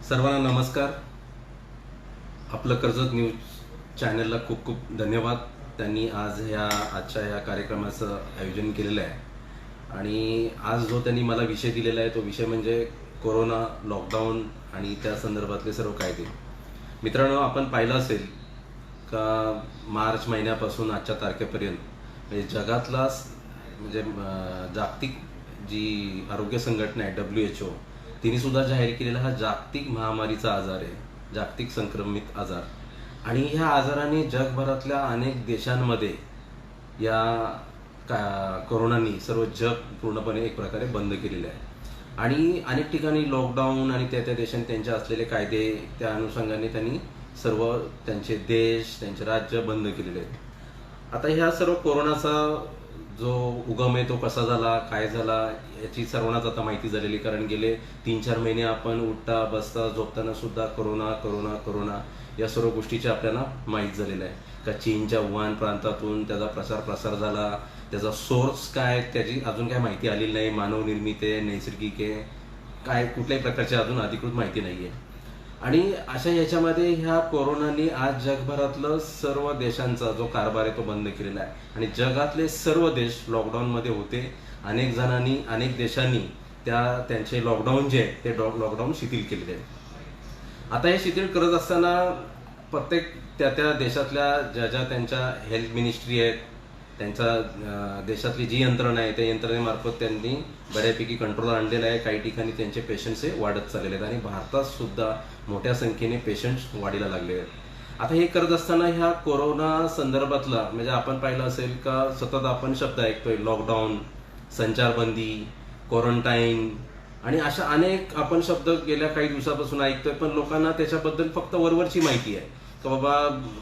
सर्वांना नमस्कार. आपलं कर्जत न्यूज चॅनलला खूप खूप धन्यवाद. त्यांनी आजच्या या कार्यक्रमाचं आयोजन केलेलं आहे आणि आज जो त्यांनी मला विषय दिलेला आहे तो विषय म्हणजे कोरोना, लॉकडाऊन आणि त्या संदर्भातले सर्व कायदे. मित्रांनो, आपण पाहिलं असेल का मार्च महिन्यापासून आजच्या तारखेपर्यंत म्हणजे जगातला म्हणजे जागतिक जी आरोग्य संघटना आहे WHO, तिने सुद्धा जाहीर केलेला हा जागतिक महामारीचा आजार आहे, जागतिक संक्रमित आजार. आणि ह्या आजाराने जगभरातल्या अनेक देशांमध्ये या कोरोनानी सर्व जग पूर्णपणे एक प्रकारे बंद केलेले आहे आणि अनेक ठिकाणी लॉकडाऊन आणि त्या त्या देशांनी त्यांचे असलेले कायदे त्या अनुषंगाने त्यांनी सर्व त्यांचे देश, त्यांचे राज्य बंद केलेले आहेत. आता ह्या सर्व कोरोनाचा जो उगम आहे तो कसा झाला, काय झाला याची सर्वांनाच आता माहिती झालेली, कारण गेले 3-4 महिने आपण उठता बसता झोपताना सुद्धा कोरोना कोरोना कोरोना या सर्व गोष्टीचे आपल्याला माहीत झालेलं आहे का चीनच्या वुहान प्रांतातून त्याचा प्रसार झाला. त्याचा सोर्स काय त्याची अजून काय माहिती आलेली नाही, मानवनिर्मित आहे, नैसर्गिक आहे, काय कुठल्याही प्रकारची अजून अधिकृत माहिती नाही आहे. आणि अशा याच्यामध्ये ह्या कोरोनाने आज जगभरातलं सर्व देशांचा जो कारभार आहे तो बंद केलेला आहे आणि जगातले सर्व देश लॉकडाऊनमध्ये होते. अनेक जणांनी, अनेक देशांनी त्यांचे लॉकडाऊन जे आहे ते लॉकडाऊन शिथिल केलेले आहे. आता हे शिथिल करत असताना प्रत्येक त्या देशातल्या ज्या त्यांच्या हेल्थ मिनिस्ट्री आहेत, त्यांच्या देशातली जी यंत्रणा आहे त्या यंत्रणेमार्फत त्यांनी बऱ्यापैकी कंट्रोल आणलेला आहे. काही ठिकाणी त्यांचे पेशंट्स हे वाढत चाललेले आहेत आणि भारतात सुद्धा मोठ्या संख्येने पेशंट्स वाढीला लागले आहेत. आता हे करत असताना ह्या कोरोना संदर्भातला म्हणजे आपण पाहिलं असेल का सतत आपण शब्द ऐकतोय, लॉकडाऊन, संचारबंदी, क्वारंटाईन आणि अशा अनेक आपण शब्द गेल्या काही दिवसापासून ऐकतोय. पण लोकांना त्याच्याबद्दल फक्त वरवरची माहिती आहे की बाबा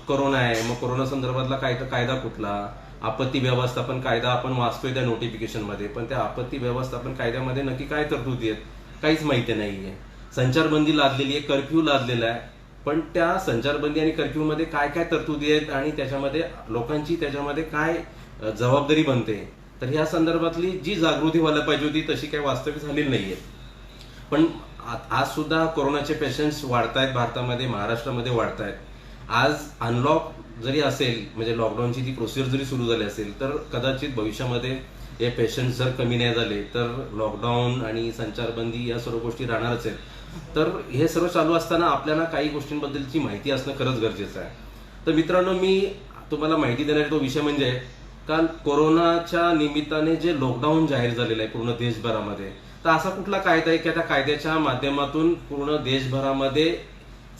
कोरोना आहे, मग कोरोना संदर्भातला कायदा कुठला, आपत्ती व्यवस्थापन कायदा आपण वाचतोय त्या नोटिफिकेशनमध्ये, पण त्या आपत्ती व्यवस्थापन कायद्यामध्ये नक्की काय तरतुदी आहेत काहीच माहिती नाहीये. संचारबंदी लादलेली आहे, कर्फ्यू लादलेला आहे, पण त्या संचारबंदी आणि कर्फ्यूमध्ये काय काय तरतुदी आहेत आणि त्याच्यामध्ये लोकांची त्याच्यामध्ये काय जबाबदारी बनते, तर ह्या संदर्भातली जी जागृती व्हायला पाहिजे होती तशी काही वास्तविक झालेली नाहीये. पण आज सुद्धा कोरोनाचे पेशंट्स वाढतायत भारतामध्ये, महाराष्ट्रामध्ये वाढतायत. आज अनलॉक जरी असेल म्हणजे लॉकडाऊनची जी प्रोसिजर जरी सुरू झाली असेल तर कदाचित भविष्यामध्ये हे पेशंट्स जर कमी नाही झाले तर लॉकडाऊन आणि संचारबंदी या सर्व गोष्टी राहणारच आहेत. तर हे सर्व चालू असताना आपल्याला काही गोष्टींबद्दलची माहिती असणं खरंच गरजेचं आहे. तर मित्रांनो, मी तुम्हाला माहिती देणारा तो विषय म्हणजे काल कोरोनाच्या निमित्ताने जे लॉकडाऊन जाहीर झालेलं आहे पूर्ण देशभरामध्ये, तर असा कुठला कायदा आहे की त्या कायद्याच्या माध्यमातून पूर्ण देशभरामध्ये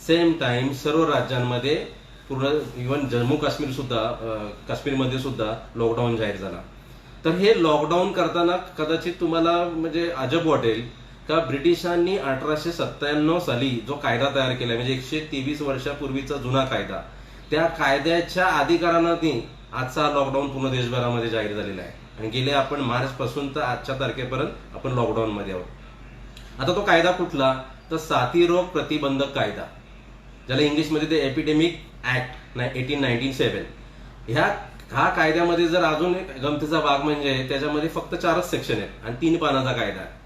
सेम टाइम सर्व राज्यांमध्ये पूर्ण इव्हन जम्मू काश्मीर सुद्धा काश्मीरमध्ये सुद्धा लॉकडाऊन जाहीर झाला. तर हे लॉकडाऊन करताना कदाचित तुम्हाला म्हणजे अजब वाटेल का ब्रिटिशांनी 1897 साली जो कायदा तयार केला म्हणजे 123 वर्षापूर्वीचा जुना कायदा, त्या कायद्याच्या अधिकारांनी आजचा लॉकडाऊन पूर्ण देशभरामध्ये जाहीर झालेला आहे आणि गेले आपण मार्च पासून तर आजच्या तारखेपर्यंत आपण लॉकडाऊन मध्ये आहोत. आता तो कायदा कुठला, तर साथीरोग प्रतिबंधक कायदा, ज्याला इंग्लिशमध्ये ते एपिडेमिक ऍक्ट 1897. हा कायद्यामध्ये जर अजून एक गमतीचा भाग म्हणजे त्याच्यामध्ये फक्त 4च सेक्शन आहेत आणि 3 पानाचा कायदा आहे.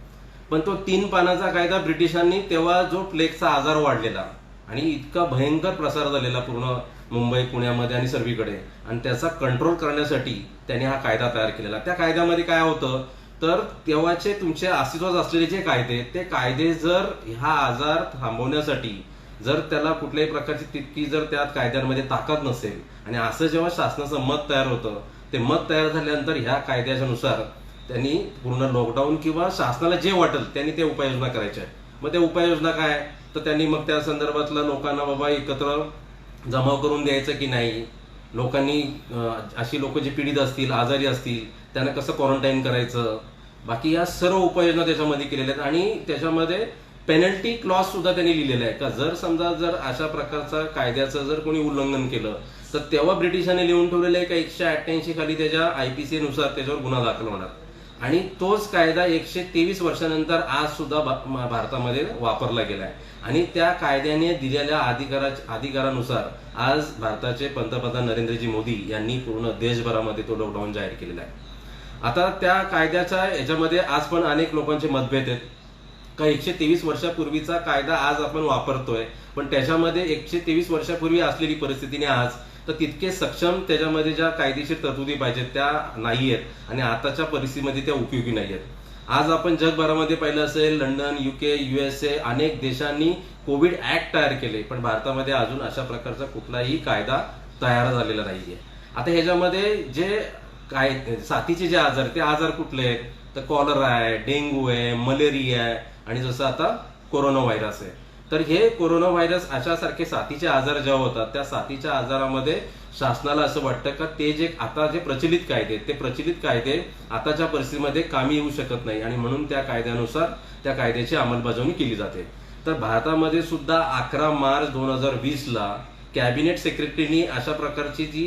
पण तो 3 पानाचा कायदा ब्रिटिशांनी तेव्हा जो प्लेगचा आजार वाढलेला आणि इतका भयंकर प्रसार झालेला पूर्ण मुंबई, पुण्यामध्ये आणि सर्वीकडे, आणि त्याचा कंट्रोल करण्यासाठी त्यांनी हा कायदा तयार केलेला. त्या कायद्यामध्ये काय होतं तर तेव्हाचे तुमचे अस्तित्वात असलेले जे कायदे, ते कायदे जर हा आजार थांबवण्यासाठी जर त्याला कुठल्याही प्रकारची तितकी जर त्यात कायद्यांमध्ये ताकद नसेल आणि असं जेव्हा शासनाचं मत तयार होतं, ते मत तयार झाल्यानंतर ह्या कायद्याच्या नुसार त्यांनी पूर्ण लॉकडाऊन किंवा शासनाला जे वाटेल त्यांनी ते उपाययोजना करायच्या. मग त्या उपाययोजना काय, तर त्यांनी मग त्या संदर्भातल्या लोकांना बाबा एकत्र जमाव करून द्यायचं की नाही, लोकांनी अशी लोक जे पीडित असतील, आजारी असतील, त्यांना कसं क्वारंटाईन करायचं, बाकी या सर्व उपाययोजना त्याच्यामध्ये केलेल्या आहेत. आणि त्याच्यामध्ये पेनल्टी क्लॉज सुद्धा त्यांनी लिहिलेला आहे का जर अशा प्रकारचा कायद्याचं जर कोणी उल्लंघन केलं तर तेव्हा ब्रिटिशांनी लिहून ठेवलेलं आहे का 188 खाली त्याच्या IPC नुसार त्याच्यावर गुन्हा दाखल होणार. आणि तोच कायदा 123 वर्षानंतर आज सुद्धा भारतामध्ये वापरला गेला आहे आणि त्या कायद्याने दिलेल्या अधिकारानुसार आज भारताचे पंतप्रधान नरेंद्रजी मोदी यांनी पूर्ण देशभरामध्ये तो लॉकडाऊन जाहीर केलेला आहे. आता त्या कायद्याच्या याच्यामध्ये आज पण अनेक लोकांचे मतभेद आहेत. का 123 वर्षापूर्वीचा कायदा आज आपण वापरतोय, पण त्याच्यामध्ये 123 वर्षापूर्वी असलेली परिस्थितीने आज तर तितके सक्षम त्याच्यामध्ये ज्या कायदेशीर तरतुदी पाहिजेत त्या नाहीयेत आणि आताच्या परिस्थितीमध्ये त्या उपयोगी नाहीयेत. आज आपण जगभरामध्ये पाहिलं असेल, लंडन, UK, USA अनेक देशांनी कोविड ऍक्ट तयार केले, पण भारतामध्ये अजून अशा प्रकारचा कुठलाही कायदा तयार झालेला नाहीये. आता ह्याच्यामध्ये जे काय साथीचे जे आजार, ते आजार कुठले आहेत तर कॉलरा आहे, डेंग्यू आहे, मलेरिया आहे आणि जसं आता कोरोना व्हायरस आहे. तर हे कोरोना व्हायरस अशासारखे साथीचे आजार जेव्हा होतात, त्या साथीच्या आजारामध्ये शासनाला असं वाटतं का ते जे आता जे प्रचलित कायदे, ते प्रचलित कायदे आताच्या परिस्थितीमध्ये कामी येऊ शकत नाही आणि म्हणून त्या कायद्यानुसार त्या कायद्याची अंमलबजावणी केली जाते. तर भारतामध्ये सुद्धा 11 मार्च 2020ला कॅबिनेट सेक्रेटरीनी अशा प्रकारची जी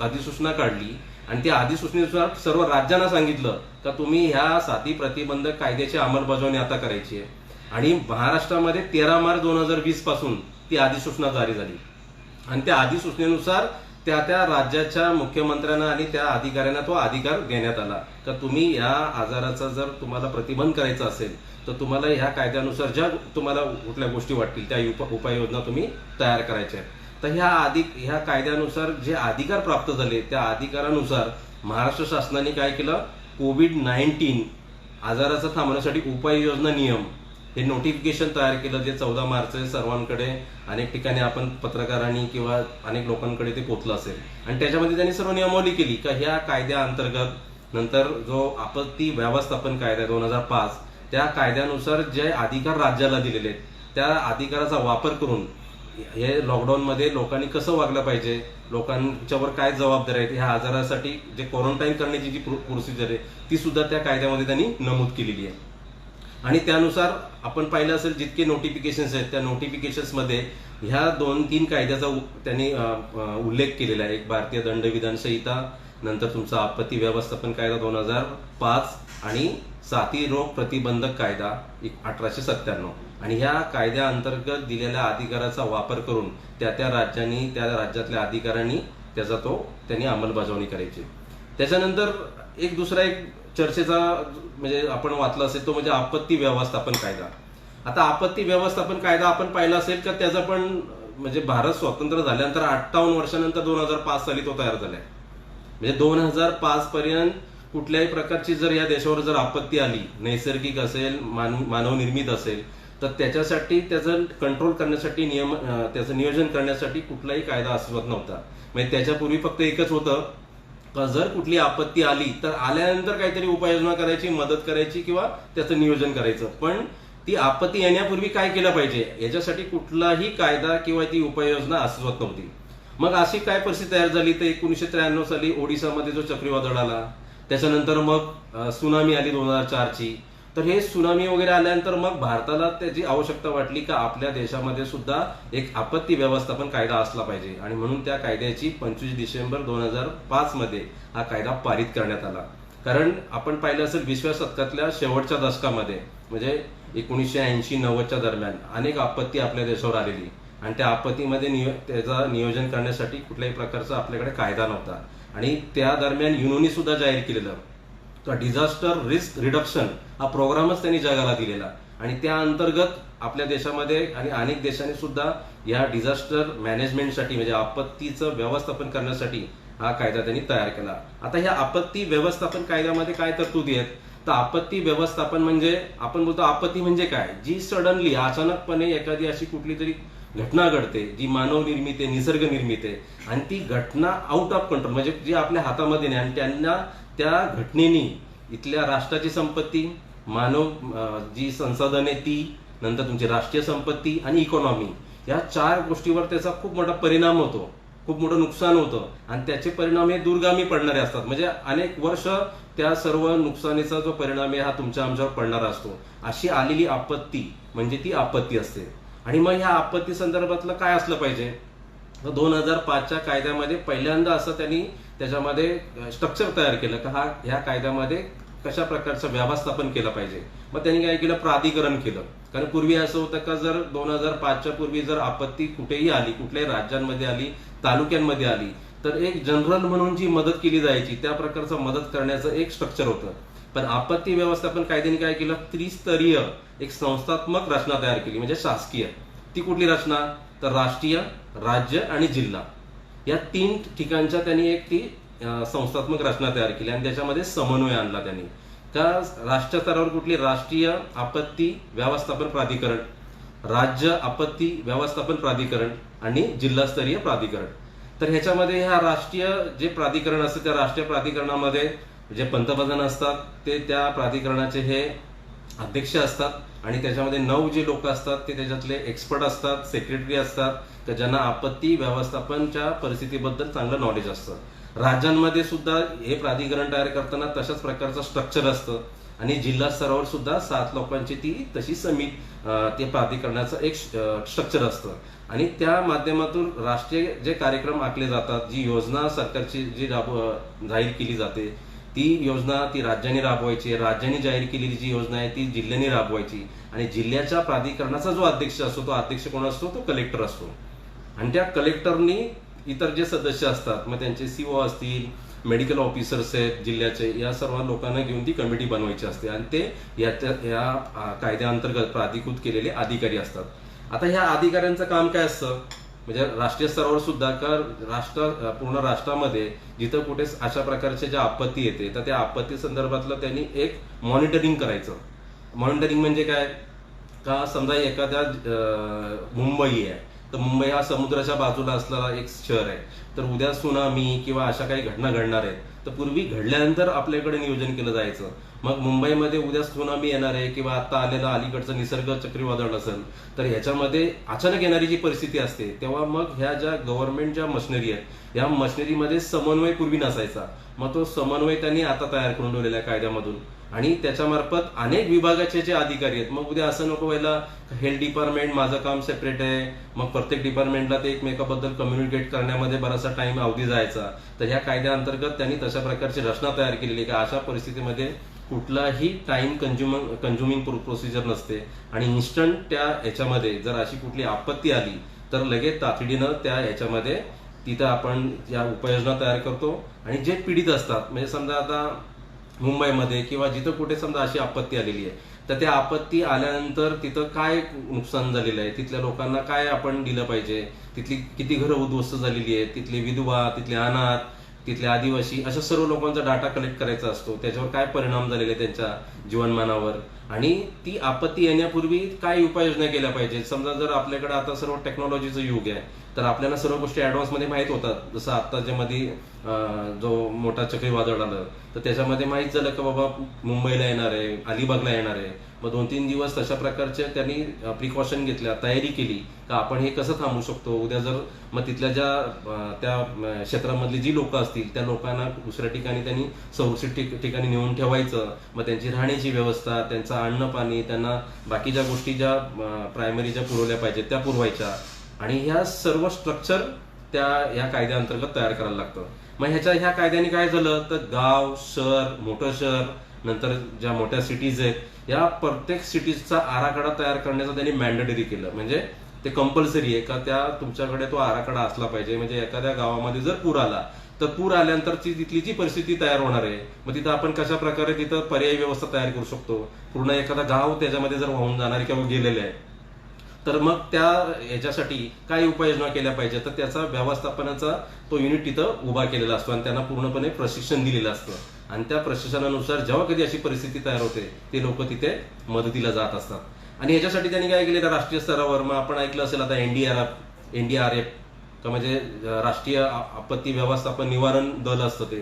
अधिसूचना काढली आणि त्या अधिसूचनेनुसार सर्व राज्यांना सांगितलं का तुम्ही ह्या साथी प्रतिबंधक कायद्याची अंमलबजावणी आता करायची आहे. आणि महाराष्ट्रामध्ये 13 मार्च 2020 पासून ती अधिसूचना जारी झाली आणि त्या अधिसूचनेनुसार त्या राज्याच्या मुख्यमंत्र्यांना आणि त्या अधिकाऱ्यांना तो अधिकार देण्यात आला का तुम्ही या आजाराचा जर तुम्हाला प्रतिबंध करायचा असेल तर तुम्हाला ह्या कायद्यानुसार ज्या तुम्हाला कुठल्या गोष्टी वाटतील त्या उपाययोजना तुम्ही तयार करायच्या आहेत. तर ह्या कायद्यानुसार जे अधिकार प्राप्त झाले त्या अधिकारानुसार महाराष्ट्र शासनाने काय केलं, कोविड-19 आजाराचा थांबवण्यासाठी उपाययोजना नियम हे नोटिफिकेशन तयार केलं, जे 14 मार्च सर्वांकडे अनेक ठिकाणी आपण पत्रकारांनी किंवा अनेक लोकांकडे ते पोहोचलं असेल. आणि त्याच्यामध्ये त्यांनी सर्व नियमावली केली का ह्या कायद्याअंतर्गत नंतर जो आपत्ती व्यवस्थापन कायदा 2005 त्या कायद्यानुसार जे अधिकार राज्याला दिलेले आहेत त्या अधिकाराचा वापर करून हे लॉकडाऊनमध्ये लोकांनी कसं वागलं पाहिजे, लोकांच्यावर काय जबाबदारी आहेत, ह्या आजारासाठी जे क्वारंटाईन करण्याची जी प्रोसिजर आहे ती सुद्धा त्या कायद्यामध्ये त्यांनी नमूद केलेली आहे. आणि त्यानुसार आपण पाहिलं असेल जितके नोटिफिकेशन्स आहेत त्या नोटिफिकेशन्समध्ये ह्या 2-3 कायद्याचा त्यांनी उल्लेख केलेला आहे. एक भारतीय दंडविधान संहिता, नंतर तुमचा आपत्ती व्यवस्थापन कायदा 2005 आणि साथी रोग प्रतिबंधक कायदा 1897. आणि ह्या कायद्याअंतर्गत दिलेल्या अधिकाराचा वापर करून त्या राज्यांनी त्या राज्यातल्या अधिकाऱ्यांनी त्यांनी अंमलबजावणी करायची. त्याच्यानंतर दुसरा चर्चेचा म्हणजे आपण वाचला असेल तो म्हणजे आपत्ती व्यवस्थापन कायदा. आता आपत्ती व्यवस्थापन कायदा आपण पाहिला असेल का त्याचा पण म्हणजे भारत स्वतंत्र झाल्यानंतर 58 वर्षानंतर 2005 साली तो तयार झालाय. म्हणजे 2005 पर्यंत कुठल्याही प्रकारची जर या देशावर जर आपत्ती आली, नैसर्गिक असेल, मानव निर्मित असेल, तर त्याच्यासाठी त्याचं कंट्रोल करण्यासाठी त्याचं नियोजन करण्यासाठी कुठलाही कायदा अस्तित्वात नव्हता. म्हणजे त्याच्यापूर्वी फक्त एकच होतं का जर कुठली आपत्ती आली तर आल्यानंतर काहीतरी उपाययोजना करायची, मदत करायची किंवा त्याचं नियोजन करायचं. पण ती आपत्ती येण्यापूर्वी काय केलं पाहिजे याच्यासाठी कुठलाही कायदा किंवा ती उपाययोजना अस्तित्वात नव्हती. मग अशी काय परिस्थिती तयार झाली तर 1993 साली ओडिसामध्ये जो चक्रीवादळ आला, त्याच्यानंतर मग सुनामी आली 2004ची. तर हे सुनामी वगैरे आल्यानंतर मग भारताला त्याची आवश्यकता वाटली का आपल्या देशामध्ये सुद्धा एक आपत्ती व्यवस्थापन कायदा असला पाहिजे आणि म्हणून त्या कायद्याची 25 डिसेंबर 2005 मध्ये हा कायदा पारित करण्यात आला. कारण आपण पाहिलं असेल 20व्या शतकातल्या शेवटच्या दशकामध्ये म्हणजे 1980-90च्या दरम्यान अनेक आपत्ती आपल्या देशावर आलेली आणि त्या आपत्तीमध्ये त्याचं नियोजन करण्यासाठी कुठल्याही प्रकारचा आपल्याकडे कायदा नव्हता. आणि त्या दरम्यान युनोनी सुद्धा जाहीर केलेलं तर डिझास्टर रिस्क रिडक्शन हा प्रोग्रामच त्यांनी जगाला दिलेला आणि त्या अंतर्गत आपल्या देशामध्ये आणि अनेक देशांनी सुद्धा या डिझास्टर मॅनेजमेंटसाठी म्हणजे आपत्तीचं व्यवस्थापन करण्यासाठी हा कायदा त्यांनी तयार केला. आता ह्या आपत्ती व्यवस्थापन कायद्यामध्ये काय तरतुदी आहेत तर आपत्ती व्यवस्थापन म्हणजे आपण बोलतो आपत्ती म्हणजे काय, जी सडनली अचानकपणे एखादी अशी कुठली तरी घटना घडते जी मानव निर्मित आहे, निसर्ग निर्मित आहे आणि ती घटना आउट ऑफ कंट्रोल म्हणजे जी आपल्या हातामध्ये नाही आणि त्यांना त्या घटनेनी इथल्या राष्ट्राची संपत्ती, मानव जी संसाधने ती, नंतर तुमची राष्ट्रीय संपत्ती आणि इकॉनॉमी या 4 गोष्टीवर त्याचा खूप मोठा परिणाम होतो, खूप मोठं नुकसान होतं आणि त्याचे परिणाम हे दूरगामी पडणारे असतात. म्हणजे अनेक वर्ष त्या सर्व नुकसानीचा जो परिणाम आहे हा तुमच्या आमच्यावर पडणारा असतो. अशी आलेली आपत्ती म्हणजे ती आपत्ती असते. आणि मग ह्या आपत्ती संदर्भातलं काय असलं पाहिजे 2005च्या कायद्यामध्ये पहिल्यांदा असं त्यांनी त्याच्यामध्ये स्ट्रक्चर तयार केलं का ह्या कायद्यामध्ये कशा प्रकारचं व्यवस्थापन केलं पाहिजे. मग त्यांनी काय केलं, प्राधिकरण केलं. कारण पूर्वी असं होतं का जर 2005च्या पूर्वी जर आपत्ती कुठेही आली, कुठल्याही राज्यांमध्ये आली, तालुक्यांमध्ये आली तर एक जनरल म्हणून जी मदत केली जायची त्या प्रकारचं मदत करण्याचं एक स्ट्रक्चर होतं. पण आपत्ती व्यवस्थापन कायद्याने काय केलं, त्रिस्तरीय एक संस्थात्मक रचना तयार केली, म्हणजे शासकीय. ती कुठली रचना? तर राष्ट्रीय, राज्य आणि जिल्हा या 3 ठिकाणच्या त्यांनी एक ती संस्थात्मक रचना तयार केली आणि त्याच्यामध्ये समन्वय आणला त्यांनी. का राष्ट्र स्तरावर कुठली? राष्ट्रीय आपत्ती व्यवस्थापन प्राधिकरण, राज्य आपत्ती व्यवस्थापन प्राधिकरण आणि जिल्हास्तरीय प्राधिकरण. तर ह्याच्यामध्ये ह्या राष्ट्रीय जे प्राधिकरण असते त्या राष्ट्रीय प्राधिकरणामध्ये जे पंतप्रधान असतात ते त्या प्राधिकरणाचे हे अध्यक्ष असतात आणि त्याच्यामध्ये 9 जे लोक असतात ते त्याच्यातले एक्सपर्ट असतात, सेक्रेटरी असतात, तर ज्यांना आपत्ती व्यवस्थापनच्या परिस्थितीबद्दल चांगलं नॉलेज असतं. राज्यांमध्ये सुद्धा हे प्राधिकरण तयार करताना तशाच प्रकारचं स्ट्रक्चर असतं आणि जिल्हा स्तरावर सुद्धा 7 लोकांची ती तशी ते प्राधिकरणाचं एक स्ट्रक्चर असतं आणि त्या माध्यमातून राष्ट्रीय जे कार्यक्रम आखले जातात, जी योजना सरकारची जी जाहीर केली जाते ती योजना ती राज्यांनी राबवायची, राज्यांनी जाहीर केलेली जी योजना आहे ती जिल्ह्यांनी राबवायची आणि जिल्ह्याच्या प्राधिकरणाचा जो अध्यक्ष असतो तो अध्यक्ष कोण असतो? तो कलेक्टर असतो आणि त्या कलेक्टरनी इतर जे सदस्य असतात मग त्यांचे सीओ असतील, मेडिकल ऑफिसर्स आहेत जिल्ह्याचे, या सर्व लोकांना घेऊन ती कमिटी बनवायची असते आणि ते या कायद्याअंतर्गत प्राधिकृत केलेले अधिकारी असतात. आता ह्या अधिकाऱ्यांचं काम काय असतं? म्हणजे राष्ट्रीय स्तरावर सुद्धा पूर्ण राष्ट्रामध्ये जिथं कुठे अशा प्रकारच्या ज्या आपत्ती येते तर त्या आपत्ती संदर्भातलं त्यांनी एक मॉनिटरिंग करायचं. मॉनिटरिंग म्हणजे काय? का समजा एखाद्या मुंबई आहे तर मुंबई हा समुद्राच्या बाजूला असलेला एक शहर आहे, तर उद्या सुनामी किंवा अशा काही घटना घडणार आहेत तर पूर्वी घडल्यानंतर आपल्याकडे नियोजन केलं जायचं. मग मुंबईमध्ये उद्या सुनामी येणार आहे किंवा आता आलेलं अलीकडचं निसर्ग चक्रीवादळ असेल तर ह्याच्यामध्ये अचानक येणारी जी परिस्थिती असते तेव्हा मग ह्या ज्या गव्हर्नमेंट ज्या मशिनरी आहेत या मशिनरीमध्ये समन्वय पूर्वी नसायचा. मग तो समन्वय त्यांनी आता तयार करून ठेवलेला आहे कायद्यामधून आणि त्याच्यामार्फत अनेक विभागाचे जे अधिकारी आहेत. मग उद्या असं नको व्हायला हेल्थ डिपार्टमेंट माझं काम सेपरेट आहे, मग प्रत्येक डिपार्टमेंटला ते एकमेकाबद्दल कम्युनिकेट करण्यामध्ये बराचसा टाइम अवधी जायचा. तर ह्या कायद्याअंतर्गत त्यांनी तशा प्रकारची रचना तयार केलेली आहे की अशा परिस्थितीमध्ये कुठलाही टाइम कंझ्युमिंग प्रोसिजर नसते आणि इन्स्टंट त्या ह्याच्यामध्ये जर अशी कुठली आपत्ती आली तर लगेच तातडीनं त्या ह्याच्यामध्ये तिथं आपण या उपाययोजना तयार करतो आणि जे पीडित असतात म्हणजे समजा आता मुंबईमध्ये किंवा जिथं कुठे समजा अशी आपत्ती आलेली आहे तर त्या आपत्ती आल्यानंतर तिथं काय नुकसान झालेलं आहे, तिथल्या लोकांना काय आपण दिलं पाहिजे, तिथली किती घरं उद्ध्वस्त झालेली आहेत, तिथले विधवा, तिथले अनाथ, तिथले आदिवासी, अशा सर्व लोकांचा डाटा कलेक्ट करायचा असतो. त्याच्यावर काय परिणाम झालेले त्यांच्या जीवनमानावर आणि ती आपत्ती येण्यापूर्वी काय उपाययोजना केल्या पाहिजे. समजा जर आपल्याकडे आता सर्व टेक्नॉलॉजीचं युग आहे तर आपल्याला सर्व गोष्टी ऍडव्हान्समध्ये माहीत होतात. जसं आत्ताच्या मध्ये जो मोठा चक्रीवादळ आलं तर त्याच्यामध्ये माहीत झालं की बाबा मुंबईला येणार आहे, अलिबागला येणार आहे. मग 2-3 दिवस तशा प्रकारच्या त्यांनी प्रिकॉशन घेतल्या, तयारी केली का आपण हे कसं थांबवू शकतो. उद्या जर मग तिथल्या त्या क्षेत्रामधली जी लोक असतील त्या लोकांना दुसऱ्या ठिकाणी त्यांनी सुरक्षित ठिकाणी नेऊन ठेवायचं. मग त्यांची राहण्याची व्यवस्था, त्यांचं अन्न पाणी, त्यांना बाकीच्या गोष्टी ज्या प्रायमरी ज्या पुरवल्या पाहिजेत त्या पुरवायच्या आणि ह्या सर्व स्ट्रक्चर ह्या कायद्याअंतर्गत तयार करायला लागतं. मग ह्या कायद्याने काय झालं तर गाव, शहर, मोठं शहर, नंतर ज्या मोठ्या सिटीज आहेत या प्रत्येक सिटीजचा आराखडा तयार करण्याचं त्यांनी मॅन्डेटरी केलं. म्हणजे ते कंपल्सरी आहे का त्या तुमच्याकडे तो आराखडा असला पाहिजे. म्हणजे एखाद्या गावामध्ये जर पूर आला तर पूर आल्यानंतर तिथली जी परिस्थिती तयार होणार आहे मग तिथं आपण कशा प्रकारे तिथं पर्यायी व्यवस्था तयार करू शकतो. पूर्ण एखादा गाव त्याच्यामध्ये जर वाहून जाणार किंवा गेलेले आहे तर मग त्या याच्यासाठी काय उपाययोजना केल्या पाहिजे तर त्याचा व्यवस्थापनाचा तो युनिट तिथं उभा केलेला असतो आणि त्यांना पूर्णपणे प्रशिक्षण दिलेलं असतं आणि त्या प्रशिक्षणानुसार जेव्हा कधी अशी परिस्थिती तयार होते ते लोक तिथे मदतीला जात असतात. आणि याच्यासाठी त्यांनी काय केलं राष्ट्रीय स्तरावर मग आपण ऐकलं असेल आता एनडीआरएफ का म्हणजे राष्ट्रीय आपत्ती व्यवस्थापन निवारण दल असतं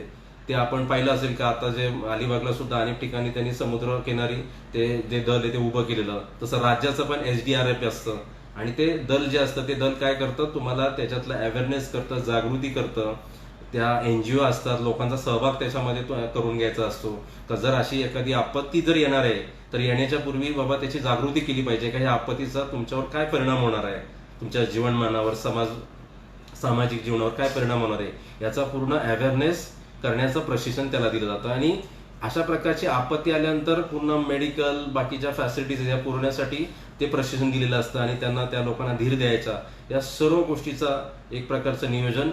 ते आपण पाहिलं असेल का आता जे अलिबागला सुद्धा अनेक ठिकाणी त्यांनी समुद्र किनारी ते जे दल आहे ते उभं केलेलं. तसं राज्याचं पण एसडीआरएफ असतं आणि ते दल जे असतं ते दल काय करतं तुम्हाला त्याच्यातलं अवेअरनेस करतं, जागृती करतं. त्या एनजीओ असतात, लोकांचा सहभाग त्याच्यामध्ये करून घ्यायचा असतो. तर जर अशी एखादी आपत्ती जर येणार आहे तर येण्याच्या पूर्वी बाबा त्याची जागृती केली पाहिजे का ह्या आपत्तीचा तुमच्यावर काय परिणाम होणार आहे, तुमच्या जीवनमानावर, सामाजिक जीवनावर काय परिणाम होणार आहे याचा पूर्ण अवेअरनेस करण्याचं प्रशिक्षण त्याला दिलं जातं. आणि अशा प्रकारची आपत्ती आल्यानंतर पूर्ण मेडिकल बाकीच्या फॅसिलिटीज या पुरवण्यासाठी ते प्रशिक्षण दिलेलं असतं आणि त्यांना त्या लोकांना धीर द्यायचा या सर्व गोष्टीचा एक प्रकारचं नियोजन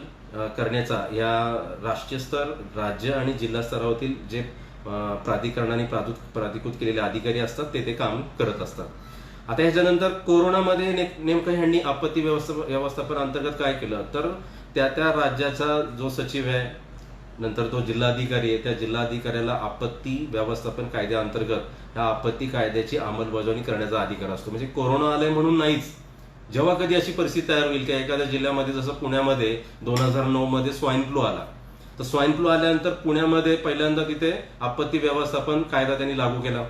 करण्याचा या राष्ट्रीय स्तर, राज्य आणि जिल्हा स्तरावरील जे प्राधिकरणाने प्राधिकृत केलेले अधिकारी असतात ते काम करत असतात. आता ह्याच्यानंतर कोरोनामध्ये नेमकं ह्यांनी आपत्ती व्यवस्थापन अंतर्गत काय केलं, तर त्या राज्याचा जो सचिव आहे, नंतर तो जिल्हाधिकारी आहे, त्या जिल्हाधिकाऱ्याला आपत्ती व्यवस्थापन कायद्याअंतर्गत ह्या आपत्ती कायद्याची अंमलबजावणी करण्याचा अधिकार असतो. म्हणजे कोरोना आलाय म्हणून नाहीच, जेव्हा कधी अशी परिस्थिती तयार होईल की एखाद्या जिल्ह्यामध्ये, जसं पुण्यामध्ये 2009 मध्ये स्वाईन फ्लू आला, तर स्वाईन फ्लू आल्यानंतर पुण्यामध्ये पहिल्यांदा तिथे आपत्ती व्यवस्थापन कायदा त्यांनी लागू केला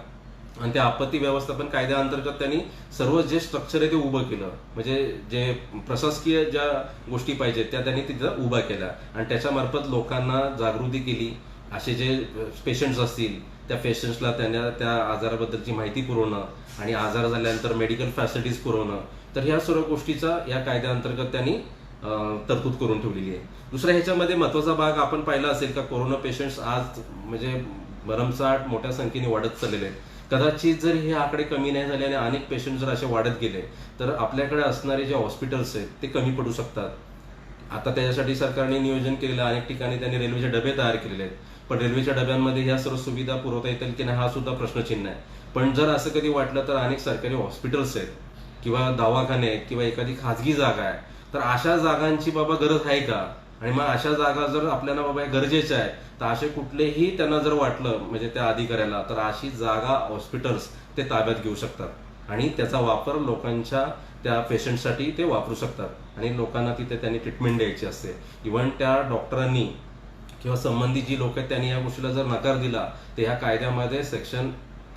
आणि त्या आपत्ती व्यवस्थापन कायद्याअंतर्गत त्यांनी सर्व जे स्ट्रक्चर आहे ते उभं केलं. म्हणजे जे प्रशासकीय ज्या गोष्टी पाहिजेत त्या त्यांनी तिथं उभ्या केल्या आणि त्याच्यामार्फत लोकांना जागृती केली. असे जे पेशंट्स असतील त्या पेशंट्सला त्यांना त्या आजाराबद्दलची माहिती पुरवणं आणि आजार झाल्यानंतर मेडिकल फॅसिलिटीज पुरवणं, तर ह्या सर्व गोष्टीचा या कायद्याअंतर्गत त्यांनी तरतूद करून ठेवलेली आहे. दुसरा ह्याच्यामध्ये महत्वाचा भाग आपण पाहिला असेल का, कोरोना पेशंट्स आज म्हणजे भरमसाठ मोठ्या संख्येने वाढत चाललेले आहेत. कदाचित जर हे आकडे कमी नाही झाले आणि अनेक पेशंट जर असे वाढत गेले तर आपल्याकडे असणारे जे हॉस्पिटल्स आहेत ते कमी पडू शकतात. आता त्याच्यासाठी सरकारने नियोजन केलेलं, अनेक ठिकाणी त्यांनी रेल्वेचे डबे तयार केलेले आहेत, पण रेल्वेच्या डब्यांमध्ये ह्या सर्व सुविधा पुरवता येतील की नाही हा सुद्धा प्रश्नचिन्ह आहे. पण जर असं कधी वाटलं तर अनेक सरकारी हॉस्पिटल्स आहेत किंवा दवाखाने आहेत किंवा एखादी खाजगी जागा आहे, तर अशा जागांची बाबा गरज आहे का, आणि मग अशा जागा जर आपल्याला बाबा गरजेच्या आहे तर असे कुठलेही त्यांना जर वाटलं म्हणजे त्या अधिकाऱ्याला, तर अशी जागा हॉस्पिटल्स ते ताब्यात घेऊ शकतात आणि त्याचा वापर लोकांच्या त्या पेशंटसाठी ते वापरू शकतात आणि लोकांना तिथे त्यांनी ट्रीटमेंट द्यायची असते. इव्हन त्या डॉक्टरांनी किंवा संबंधित जी लोक आहेत त्यांनी या गोष्टीला जर नकार दिला तर ह्या कायद्यामध्ये सेक्शन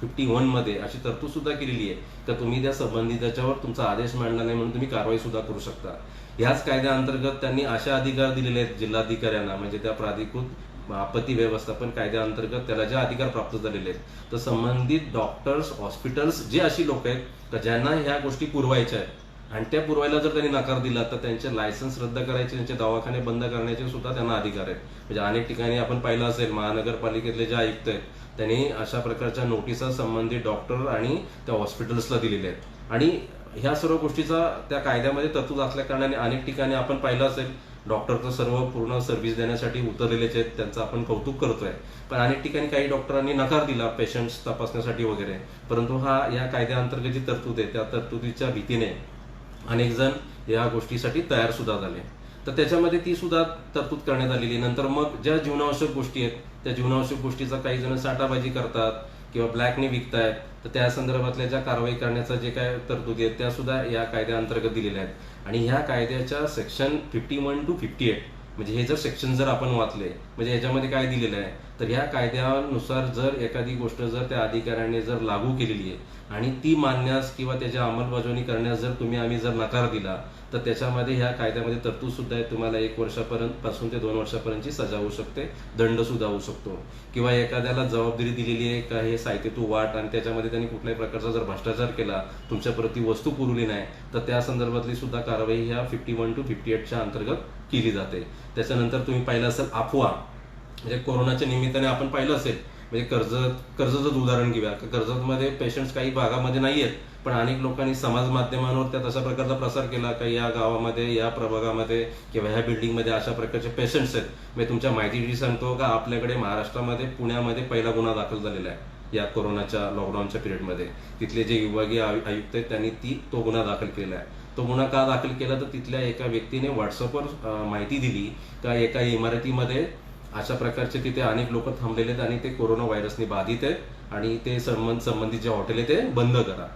51 मध्ये अशी तरतूद सुद्धा केलेली आहे तर तुम्ही त्या संबंधिताच्यावर तुमचा आदेश मांडला नाही म्हणून तुम्ही कारवाई सुद्धा करू शकता. याच कायद्याअंतर्गत त्यांनी अशा अधिकार दिलेले आहेत जिल्हाधिकाऱ्यांना, म्हणजे त्या प्राधिकृत आपत्ती व्यवस्थापन कायद्याअंतर्गत त्याला जे अधिकार प्राप्त झालेले आहेत, तर संबंधित डॉक्टर्स, हॉस्पिटल्स जे अशी लोक आहेत तर ज्यांना ह्या गोष्टी पुरवायच्या आहेत आणि त्या पुरवायला जर त्यांनी नकार दिला तर त्यांचे लायसन्स रद्द करायचे, त्यांचे दवाखाने बंद करण्याचे सुद्धा त्यांना अधिकार आहेत. म्हणजे अनेक ठिकाणी आपण पाहिलं असेल महानगरपालिकेतले जे आयुक्त आहेत त्यांनी अशा प्रकारच्या नोटिसा संबंधित डॉक्टर आणि त्या हॉस्पिटल्सला दिलेल्या आहेत आणि ह्या सर्व गोष्टीचा त्या कायद्यामध्ये तरतूद असल्या कारणाने अनेक ठिकाणी आपण पाहिलं असेल डॉक्टरचं सर्व पूर्ण सर्व्हिस देण्यासाठी उतरलेलेच आहेत, त्यांचं आपण कौतुक करतोय. पण अनेक ठिकाणी काही डॉक्टरांनी नकार दिला पेशंट्स तपासण्यासाठी वगैरे, परंतु या कायद्याअंतर्गत जी तरतूद आहे त्या तरतुदीच्या भीतीने अनेक जण या गोष्टीसाठी तयार सुद्धा झाले. तर त्याच्यामध्ये ती सुद्धा तरतूद करण्यात आलेली. नंतर मग ज्या जीवनावश्यक गोष्टी आहेत त्या जीवनावश्यक गोष्टीचा काही जण साठाबाजी करतात किंवा ब्लॅकने विकतायत, तर त्या संदर्भातल्या ज्या कारवाई करण्याचा जे काय तरतुदी आहेत त्या सुद्धा या कायद्याअंतर्गत दिलेल्या आहेत. आणि ह्या कायद्याच्या सेक्शन 51 to 58 म्हणजे हे जर सेक्शन जर आपण वाचले म्हणजे याच्यामध्ये काय दिलेलं आहे, तर ह्या कायद्यानुसार जर एखादी गोष्ट जर त्या अधिकाऱ्याने जर लागू केलेली आहे आणि ती मानण्यास किंवा त्याची अंमलबजावणी करण्यास जर आम्ही जर नकार दिला तर त्याच्यामध्ये ह्या कायद्यामध्ये तरतूद सुद्धा आहे, तुम्हाला 1 वर्षापर्यंत पासून ते 2 वर्षापर्यंतची सजा होऊ शकते, दंड सुद्धा होऊ शकतो. किंवा एखाद्याला जबाबदारी दिलेली आहे का हे साहित्य तू वाट आणि त्याच्यामध्ये त्यांनी कुठल्याही प्रकारचा जर भ्रष्टाचार केला, तुमच्याप्रती वस्तू पुरवली नाही, तर त्या संदर्भातली सुद्धा कारवाई ह्या 51 to 58 अंतर्गत केली जाते. त्याच्यानंतर तुम्ही पाहिलं असेल अफवा, म्हणजे कोरोनाच्या निमित्ताने आपण पाहिलं असेल म्हणजे कर्जतचं उदाहरण घेऊया. कर्जतमध्ये पेशंट्स काही भागामध्ये नाही आहेत, पण अनेक लोकांनी समाज माध्यमांवर त्या तशा प्रकारचा प्रसार केला का या गावामध्ये, या प्रभागामध्ये किंवा ह्या बिल्डिंगमध्ये अशा प्रकारचे पेशंट्स आहेत. मी तुमच्या माहितीसाठी सांगतो का आपल्याकडे महाराष्ट्रामध्ये पुण्यामध्ये पहिला गुन्हा दाखल झालेला आहे या कोरोनाच्या लॉकडाऊनच्या पिरियडमध्ये. तिथले जे विभागीय आयुक्त आहेत त्यांनी तो गुन्हा दाखल केलेला आहे. तो गुन्हा का दाखल केला तर तिथल्या एका व्यक्तीने व्हॉट्सअपवर माहिती दिली का एका इमारतीमध्ये अशा प्रकारचे तिथे अनेक लोक थांबलेले आहेत आणि ते कोरोना व्हायरसने बाधित आहेत आणि ते संबंधित जे हॉटेल आहे ते बंद करा.